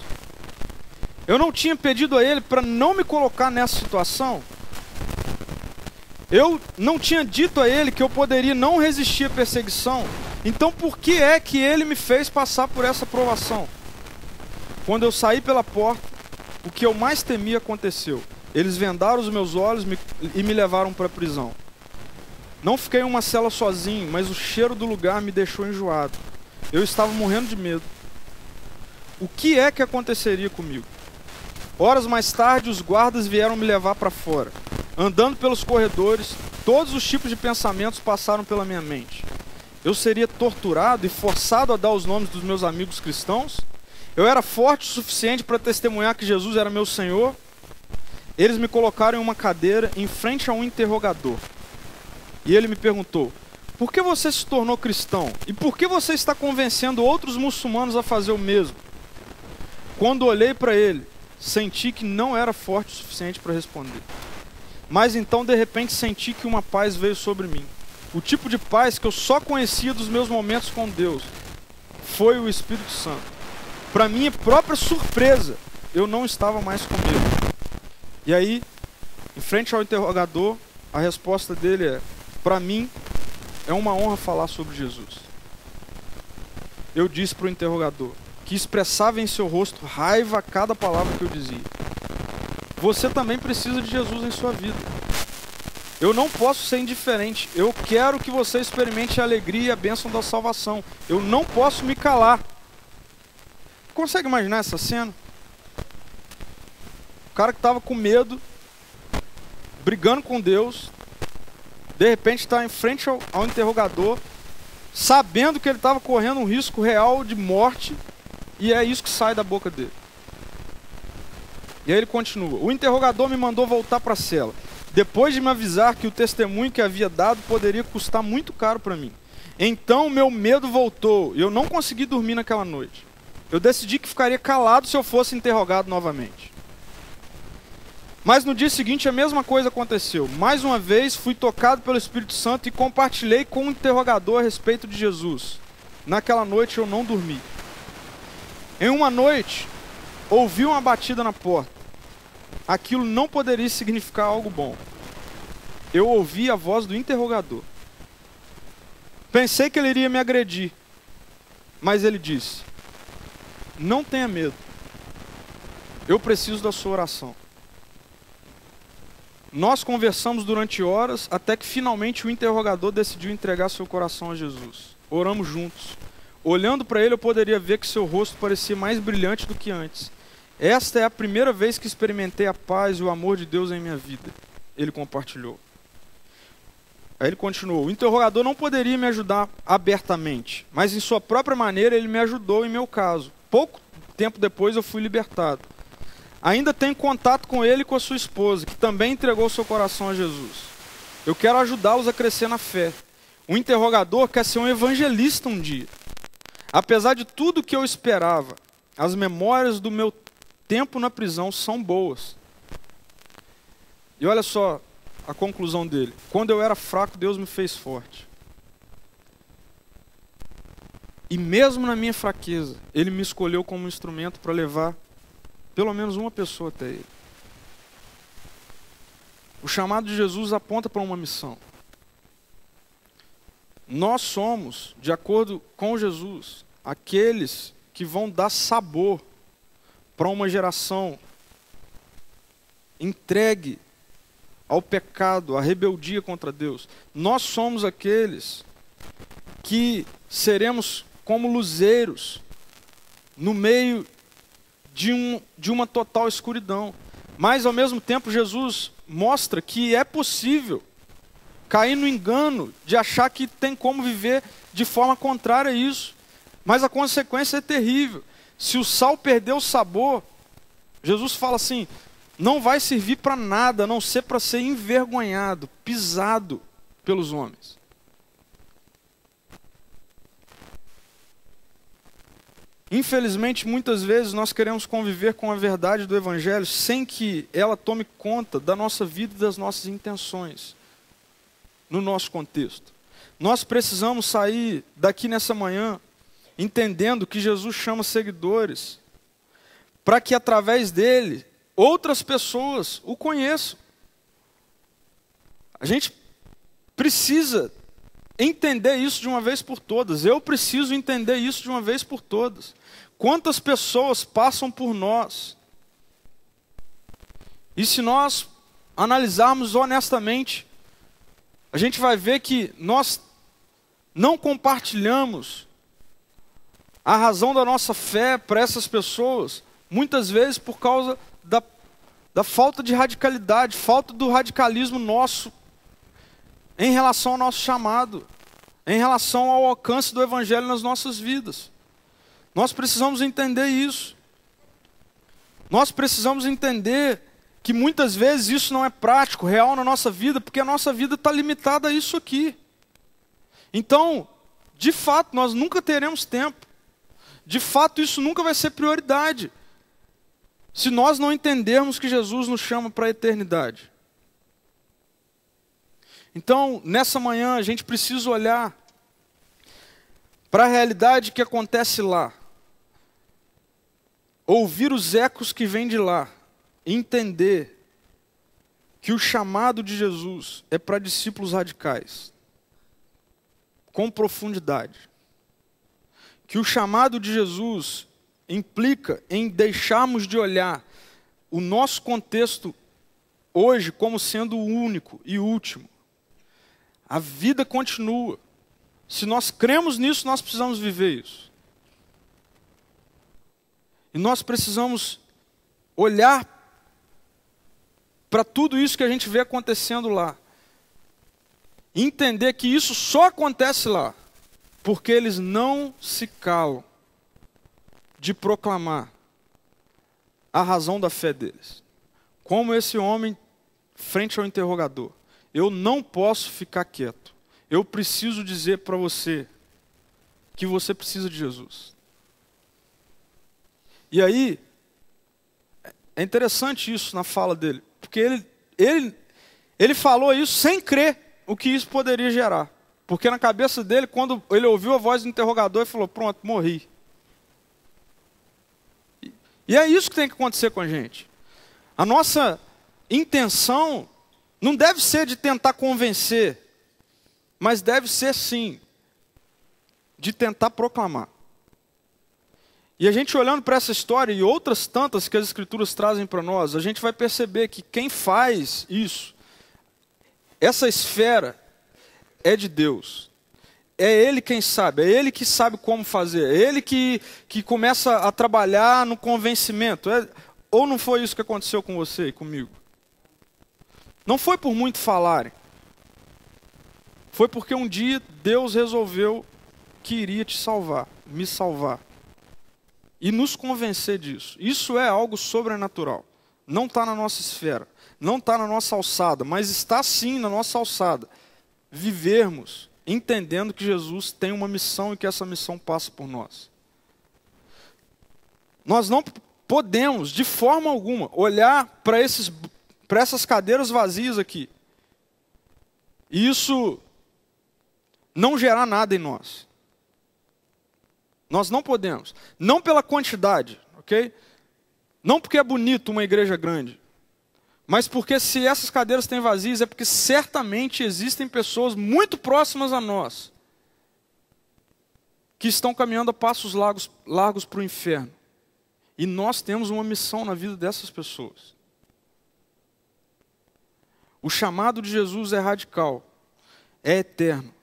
Eu não tinha pedido a Ele para não me colocar nessa situação? Eu não tinha dito a Ele que eu poderia não resistir à perseguição? Então por que é que Ele me fez passar por essa provação? Quando eu saí pela porta, o que eu mais temia aconteceu. Eles vendaram os meus olhos e me levaram para a prisão. Não fiquei em uma cela sozinho, mas o cheiro do lugar me deixou enjoado. Eu estava morrendo de medo. O que é que aconteceria comigo? Horas mais tarde, os guardas vieram me levar para fora. Andando pelos corredores, todos os tipos de pensamentos passaram pela minha mente. Eu seria torturado e forçado a dar os nomes dos meus amigos cristãos? Eu era forte o suficiente para testemunhar que Jesus era meu Senhor? Eles me colocaram em uma cadeira em frente a um interrogador. E ele me perguntou, por que você se tornou cristão? E por que você está convencendo outros muçulmanos a fazer o mesmo? Quando olhei para ele, senti que não era forte o suficiente para responder. Mas então, de repente, senti que uma paz veio sobre mim. O tipo de paz que eu só conhecia dos meus momentos com Deus. Foi o Espírito Santo. Para minha própria surpresa, eu não estava mais com medo. E aí, em frente ao interrogador, a resposta dele é, para mim, é uma honra falar sobre Jesus. Eu disse para o interrogador, que expressava em seu rosto raiva a cada palavra que eu dizia. Você também precisa de Jesus em sua vida. Eu não posso ser indiferente. Eu quero que você experimente a alegria e a bênção da salvação. Eu não posso me calar. Consegue imaginar essa cena? O cara que estava com medo, brigando com Deus, de repente está em frente ao interrogador, sabendo que ele estava correndo um risco real de morte, e é isso que sai da boca dele. E aí ele continua. O interrogador me mandou voltar para a cela, depois de me avisar que o testemunho que havia dado poderia custar muito caro para mim. Então meu medo voltou, e eu não consegui dormir naquela noite. Eu decidi que ficaria calado se eu fosse interrogado novamente. Mas no dia seguinte a mesma coisa aconteceu. Mais uma vez fui tocado pelo Espírito Santo e compartilhei com o interrogador a respeito de Jesus. Naquela noite eu não dormi. Em uma noite, ouvi uma batida na porta. Aquilo não poderia significar algo bom. Eu ouvi a voz do interrogador. Pensei que ele iria me agredir. Mas ele disse, não tenha medo. Eu preciso da sua oração. Nós conversamos durante horas, até que finalmente o interrogador decidiu entregar seu coração a Jesus. Oramos juntos. Olhando para ele, eu poderia ver que seu rosto parecia mais brilhante do que antes. Esta é a primeira vez que experimentei a paz e o amor de Deus em minha vida. Ele compartilhou. Aí ele continuou. O interrogador não poderia me ajudar abertamente, mas em sua própria maneira ele me ajudou em meu caso. Pouco tempo depois eu fui libertado. Ainda tenho contato com ele e com a sua esposa, que também entregou seu coração a Jesus. Eu quero ajudá-los a crescer na fé. O interrogador quer ser um evangelista um dia. Apesar de tudo que eu esperava, as memórias do meu tempo na prisão são boas. E olha só a conclusão dele. Quando eu era fraco, Deus me fez forte. E mesmo na minha fraqueza, Ele me escolheu como instrumento para levar pelo menos uma pessoa até Ele. O chamado de Jesus aponta para uma missão. Nós somos, de acordo com Jesus, aqueles que vão dar sabor para uma geração entregue ao pecado, à rebeldia contra Deus. Nós somos aqueles que seremos como luzeiros no meio de uma total escuridão. Mas, ao mesmo tempo, Jesus mostra que é possível cair no engano de achar que tem como viver de forma contrária a isso. Mas a consequência é terrível. Se o sal perder o sabor, Jesus fala assim, não vai servir para nada, a não ser para ser envergonhado, pisado pelos homens. Infelizmente, muitas vezes nós queremos conviver com a verdade do Evangelho sem que ela tome conta da nossa vida e das nossas intenções, no nosso contexto. Nós precisamos sair daqui nessa manhã entendendo que Jesus chama seguidores para que através dele outras pessoas o conheçam. A gente precisa entender isso de uma vez por todas. Eu preciso entender isso de uma vez por todas. Quantas pessoas passam por nós? E se nós analisarmos honestamente, a gente vai ver que nós não compartilhamos a razão da nossa fé para essas pessoas, muitas vezes por causa da falta de radicalidade, falta do radicalismo nosso em relação ao nosso chamado, em relação ao alcance do Evangelho nas nossas vidas. Nós precisamos entender isso. Nós precisamos entender que muitas vezes isso não é prático, real na nossa vida, porque a nossa vida está limitada a isso aqui. Então, de fato, nós nunca teremos tempo. De fato, isso nunca vai ser prioridade, se nós não entendermos que Jesus nos chama para a eternidade. Então, nessa manhã, a gente precisa olhar para a realidade que acontece lá, ouvir os ecos que vêm de lá, e entender que o chamado de Jesus é para discípulos radicais, com profundidade. Que o chamado de Jesus implica em deixarmos de olhar o nosso contexto hoje como sendo o único e último. A vida continua. Se nós cremos nisso, nós precisamos viver isso. E nós precisamos olhar para tudo isso que a gente vê acontecendo lá. E entender que isso só acontece lá, porque eles não se calam de proclamar a razão da fé deles. Como esse homem frente ao interrogador. Eu não posso ficar quieto. Eu preciso dizer para você que você precisa de Jesus. E aí, é interessante isso na fala dele, porque ele falou isso sem crer o que isso poderia gerar. Porque na cabeça dele, quando ele ouviu a voz do interrogador, ele falou, pronto, morri. E é isso que tem que acontecer com a gente. A nossa intenção não deve ser de tentar convencer, mas deve ser sim, de tentar proclamar. E a gente olhando para essa história e outras tantas que as Escrituras trazem para nós, a gente vai perceber que quem faz isso, essa esfera, é de Deus. É Ele quem sabe, é Ele que sabe como fazer, é Ele que começa a trabalhar no convencimento. Ou não foi isso que aconteceu com você e comigo? Não foi por muito falarem. Foi porque um dia Deus resolveu que iria te salvar, me salvar. E nos convencer disso. Isso é algo sobrenatural. Não está na nossa esfera, não está na nossa alçada, mas está sim na nossa alçada. Vivermos entendendo que Jesus tem uma missão e que essa missão passa por nós. Nós não podemos, de forma alguma, olhar para essas cadeiras vazias aqui e isso não gerar nada em nós. Nós não podemos. Não pela quantidade, ok? Não porque é bonito uma igreja grande. Mas porque se essas cadeiras têm vazias, é porque certamente existem pessoas muito próximas a nós que estão caminhando a passos largos para o inferno. E nós temos uma missão na vida dessas pessoas. O chamado de Jesus é radical, é eterno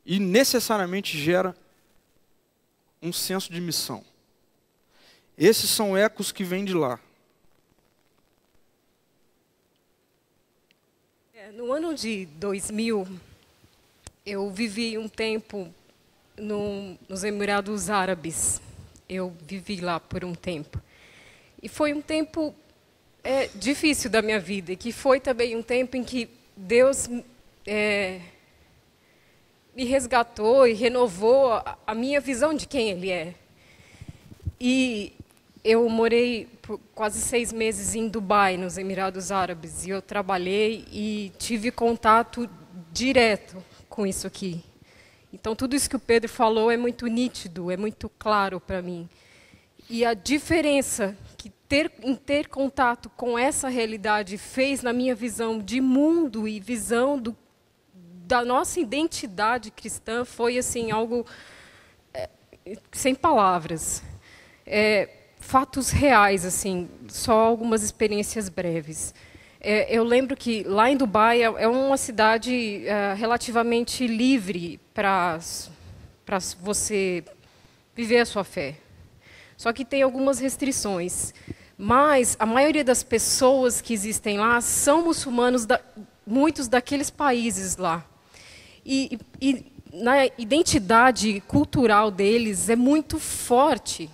e necessariamente gera um senso de missão. Esses são ecos que vêm de lá. No ano de 2000, eu vivi um tempo nos Emirados Árabes. Eu vivi lá por um tempo. E foi um tempo difícil da minha vida, que foi também um tempo em que Deus me resgatou e renovou a minha visão de quem Ele é. E eu morei por quase 6 meses em Dubai, nos Emirados Árabes, e eu trabalhei e tive contato direto com isso aqui. Então, tudo isso que o Pedro falou é muito nítido, é muito claro para mim. E a diferença que ter contato com essa realidade fez na minha visão de mundo e visão da nossa identidade cristã foi assim algo sem palavras. Fatos reais, assim, só algumas experiências breves. Eu lembro que lá em Dubai é uma cidade relativamente livre para você viver a sua fé. Só que tem algumas restrições. Mas a maioria das pessoas que existem lá são muçulmanos, muitos daqueles países lá. E na identidade cultural deles é muito forte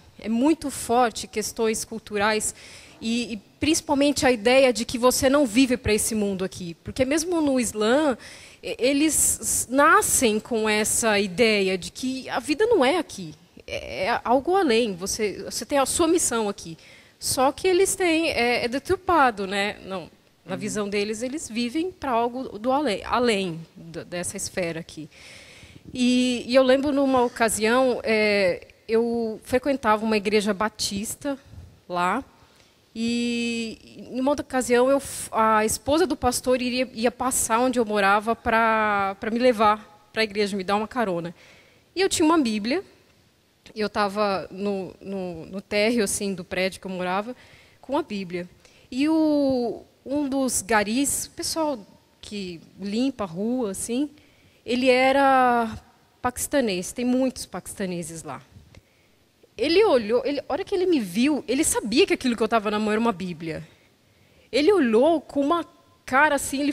questões culturais e principalmente a ideia de que você não vive para esse mundo aqui. Porque mesmo no Islã, eles nascem com essa ideia de que a vida não é aqui, é algo além, você tem a sua missão aqui. Só que eles têm, deturpado, né? Não, na visão deles, eles vivem para algo do além dessa esfera aqui. E eu lembro, numa ocasião, eu frequentava uma igreja batista lá, e em uma outra ocasião a esposa do pastor ia passar onde eu morava para me levar para a igreja, me dar uma carona. E eu tinha uma Bíblia, e eu estava no térreo assim, do prédio que eu morava, com a Bíblia. E um dos garis, o pessoal que limpa a rua, assim, ele era paquistanês, tem muitos paquistaneses lá. Ele olhou, a hora que ele me viu, ele sabia que aquilo que eu estava na mão era uma Bíblia. Ele olhou com uma cara assim, ele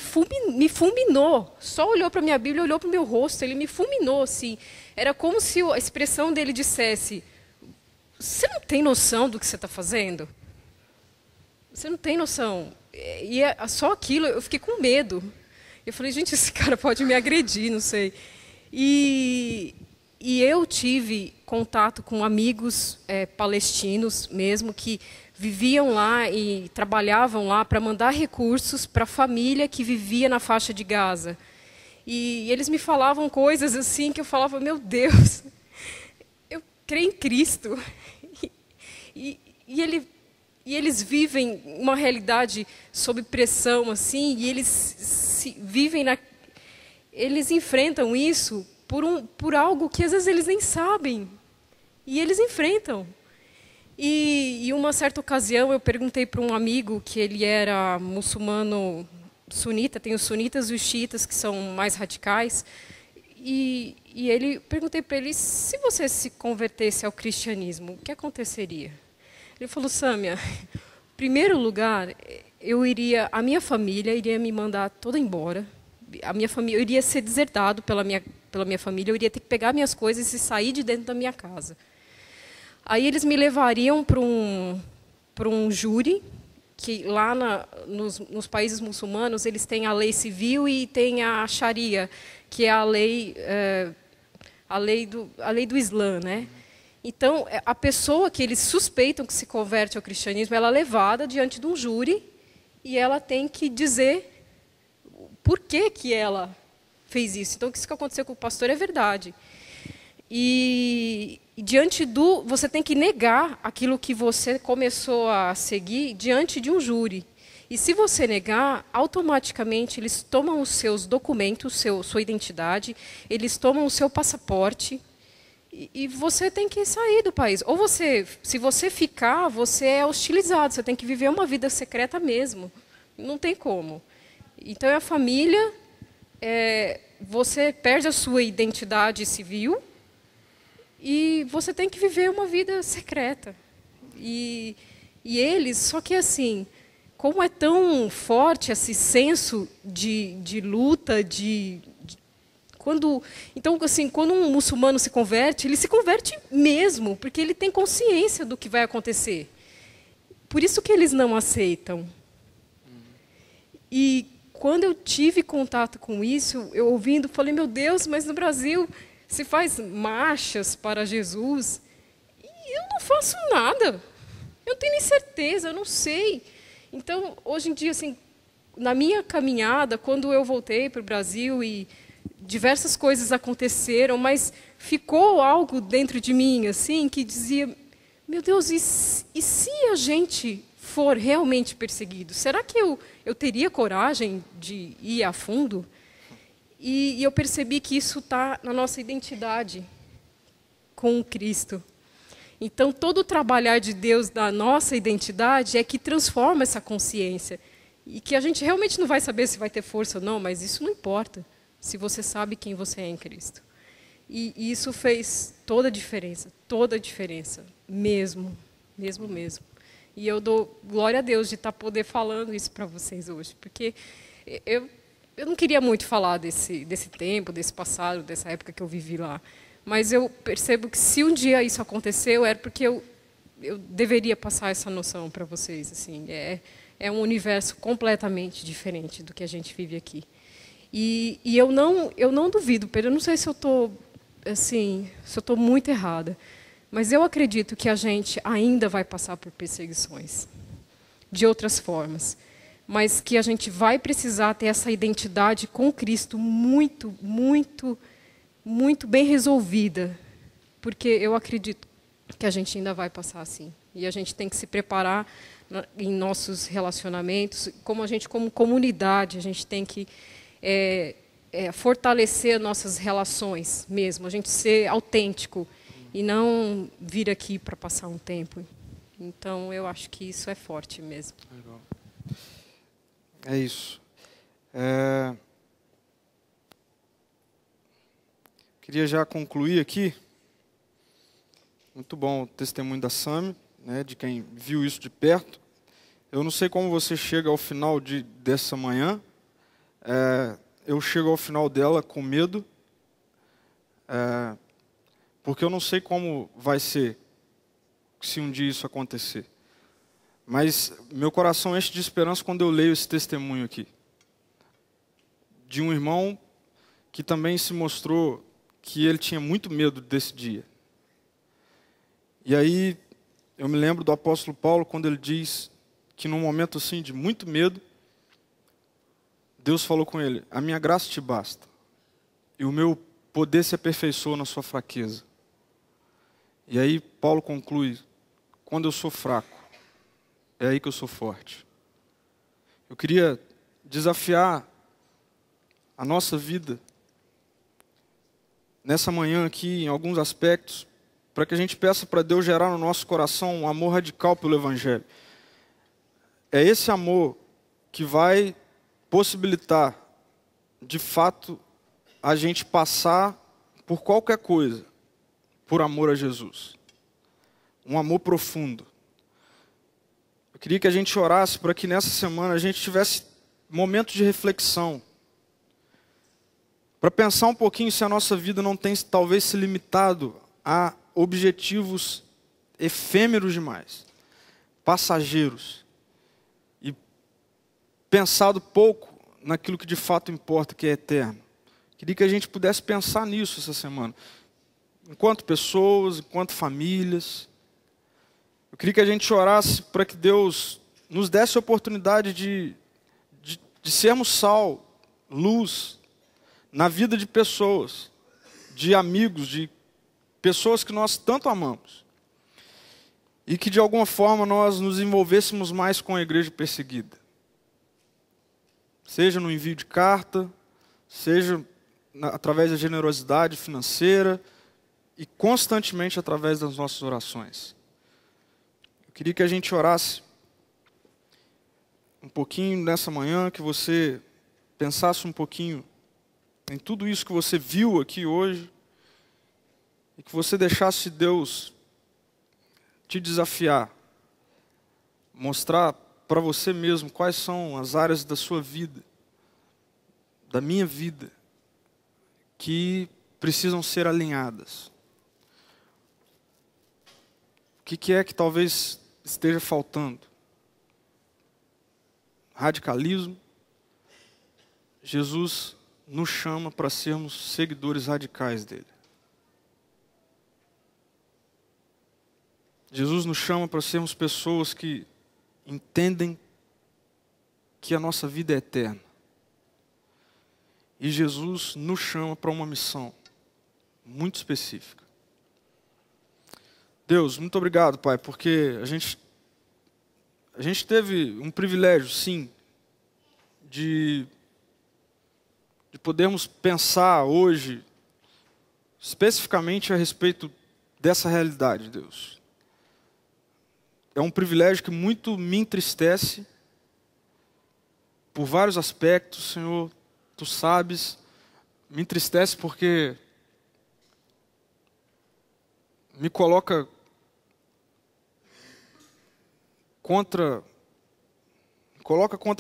me fulminou. Só olhou para a minha Bíblia, olhou para o meu rosto, ele me fulminou assim. Era como se a expressão dele dissesse: você não tem noção do que você está fazendo? Você não tem noção. E só aquilo, eu fiquei com medo. Eu falei, gente, esse cara pode me agredir, não sei. E eu tive contato com amigos palestinos mesmo, que viviam lá e trabalhavam lá para mandar recursos para a família que vivia na faixa de Gaza. E eles me falavam coisas assim que eu falava, meu Deus, eu creio em Cristo. E eles vivem uma realidade sob pressão, assim, e eles enfrentam isso por algo que às vezes eles nem sabem. E eles enfrentam. E uma certa ocasião eu perguntei para um amigo que ele era muçulmano sunita, tem os sunitas e os xiitas que são mais radicais, e perguntei para ele, se você se convertesse ao cristianismo, o que aconteceria? Ele falou, Sâmia, em primeiro lugar, a minha família iria me mandar toda embora, eu iria ser desertado pela minha família, eu iria ter que pegar minhas coisas e sair de dentro da minha casa. Aí eles me levariam para um júri, que lá nos países muçulmanos eles têm a lei civil e tem a Sharia, que é a lei do Islã, né? Então, a pessoa que eles suspeitam que se converte ao cristianismo, ela é levada diante de um júri e ela tem que dizer por que ela fez isso. Então, isso que aconteceu com o pastor é verdade. E você tem que negar aquilo que você começou a seguir diante de um júri. E se você negar, automaticamente eles tomam os seus documentos, sua identidade, eles tomam o seu passaporte E você tem que sair do país. Ou você, se você ficar, você é hostilizado. Você tem que viver uma vida secreta mesmo. Não tem como. Então, é a família, você perde a sua identidade civil e você tem que viver uma vida secreta. E eles, só que assim, como é tão forte esse senso de luta, então, assim, quando um muçulmano se converte, ele se converte mesmo, porque ele tem consciência do que vai acontecer. Por isso que eles não aceitam. E quando eu tive contato com isso, eu ouvindo, falei, meu Deus, mas no Brasil se faz marchas para Jesus e eu não faço nada. Eu não tenho nem certeza, eu não sei. Então, hoje em dia, assim, na minha caminhada, quando eu voltei para o Brasil e diversas coisas aconteceram, mas ficou algo dentro de mim, assim, que dizia, meu Deus, e se a gente for realmente perseguido? Será que eu teria coragem de ir a fundo? E eu percebi que isso está na nossa identidade com Cristo. Então, todo o trabalhar de Deus na nossa identidade é que transforma essa consciência. E que a gente realmente não vai saber se vai ter força ou não, mas isso não importa, se você sabe quem você é em Cristo. E isso fez toda a diferença, mesmo. E eu dou glória a Deus de estar poder falando isso para vocês hoje, porque eu não queria muito falar desse tempo, desse passado, dessa época que eu vivi lá. Mas eu percebo que se um dia isso aconteceu, era porque eu deveria passar essa noção para vocês. Assim, é um universo completamente diferente do que a gente vive aqui. E eu não duvido, Pedro, eu não sei se eu estou assim, se eu estou muito errada, mas eu acredito que a gente ainda vai passar por perseguições, de outras formas, mas que a gente vai precisar ter essa identidade com Cristo muito, muito, muito bem resolvida, porque eu acredito que a gente ainda vai passar assim. E a gente tem que se preparar em nossos relacionamentos, como comunidade, a gente tem que fortalecer nossas relações mesmo, a gente ser autêntico e não vir aqui para passar um tempo. Então, eu acho que isso é forte mesmo. Legal. É isso. Queria já concluir aqui. Muito bom o testemunho da Sami, né, de quem viu isso de perto. Eu não sei como você chega ao final dessa manhã. Eu chego ao final dela com medo, porque eu não sei como vai ser se um dia isso acontecer. Mas meu coração enche de esperança quando eu leio esse testemunho aqui. De um irmão que também se mostrou que ele tinha muito medo desse dia. E aí, eu me lembro do apóstolo Paulo quando ele diz que num momento assim de muito medo, Deus falou com ele, a minha graça te basta, e o meu poder se aperfeiçoa na sua fraqueza. E aí Paulo conclui, quando eu sou fraco, é aí que eu sou forte. Eu queria desafiar a nossa vida, nessa manhã aqui, em alguns aspectos, para que a gente peça para Deus gerar no nosso coração um amor radical pelo Evangelho. É esse amor que vai possibilitar, de fato, a gente passar por qualquer coisa, por amor a Jesus. Um amor profundo. Eu queria que a gente orasse para que nessa semana a gente tivesse momentos de reflexão, para pensar um pouquinho se a nossa vida não tem talvez se limitado a objetivos efêmeros demais, passageiros, e pensado pouco naquilo que de fato importa, que é eterno. Queria que a gente pudesse pensar nisso essa semana, enquanto pessoas, enquanto famílias. Eu queria que a gente orasse para que Deus nos desse a oportunidade de sermos sal, luz, na vida de pessoas, de amigos, de pessoas que nós tanto amamos. E que de alguma forma nós nos envolvêssemos mais com a igreja perseguida. Seja no envio de carta, seja através da generosidade financeira, e constantemente através das nossas orações. Eu queria que a gente orasse um pouquinho nessa manhã, que você pensasse um pouquinho em tudo isso que você viu aqui hoje e que você deixasse Deus te desafiar, mostrar para você mesmo quais são as áreas da sua vida, da minha vida, que precisam ser alinhadas. O que é que talvez esteja faltando? Radicalismo. Jesus nos chama para sermos seguidores radicais dele. Jesus nos chama para sermos pessoas que entendem que a nossa vida é eterna. E Jesus nos chama para uma missão muito específica. Deus, muito obrigado, Pai, porque a gente teve um privilégio, sim, de podermos pensar hoje, especificamente a respeito dessa realidade, Deus. É um privilégio que muito me entristece, por vários aspectos, Senhor, Tu sabes, me entristece porque me coloca contra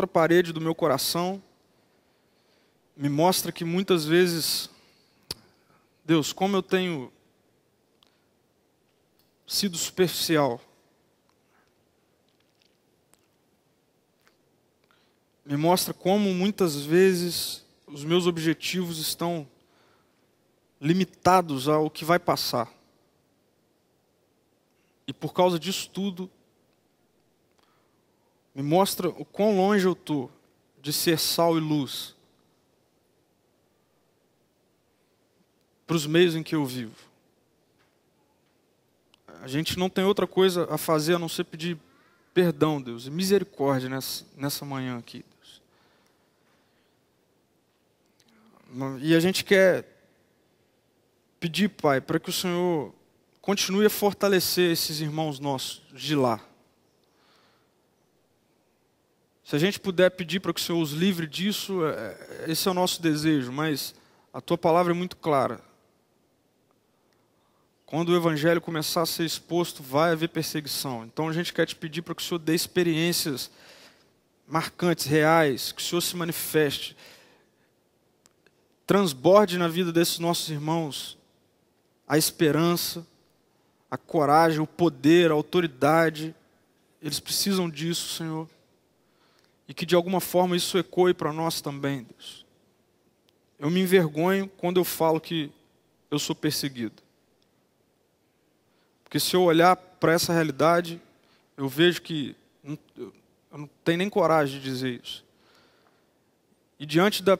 a parede do meu coração, me mostra que muitas vezes, Deus, como eu tenho sido superficial, me mostra como muitas vezes os meus objetivos estão limitados ao que vai passar. E por causa disso tudo, me mostra o quão longe eu estou de ser sal e luz para os meios em que eu vivo. A gente não tem outra coisa a fazer a não ser pedir perdão, Deus, e misericórdia nessa manhã aqui, Deus. E a gente quer pedir, Pai, para que o Senhor continue a fortalecer esses irmãos nossos de lá. Se a gente puder pedir para que o Senhor os livre disso, esse é o nosso desejo, mas a Tua palavra é muito clara. Quando o Evangelho começar a ser exposto, vai haver perseguição. Então a gente quer te pedir para que o Senhor dê experiências marcantes, reais, que o Senhor se manifeste, transborde na vida desses nossos irmãos a esperança, a coragem, o poder, a autoridade. Eles precisam disso, Senhor. E que de alguma forma isso ecoe para nós também, Deus. Eu me envergonho quando eu falo que eu sou perseguido. Porque se eu olhar para essa realidade, eu vejo que eu não tenho nem coragem de dizer isso. E diante da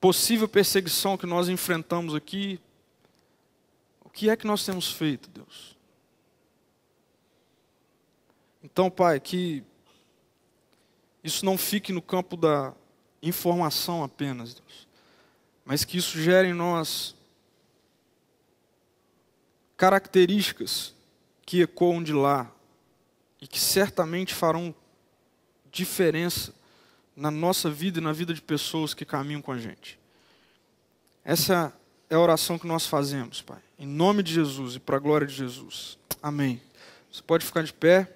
possível perseguição que nós enfrentamos aqui, o que é que nós temos feito, Deus? Então, Pai, que isso não fique no campo da informação apenas, Deus, mas que isso gere em nós características que ecoam de lá e que certamente farão diferença na nossa vida e na vida de pessoas que caminham com a gente. Essa é a oração que nós fazemos, Pai. Em nome de Jesus e para a glória de Jesus. Amém. Você pode ficar de pé.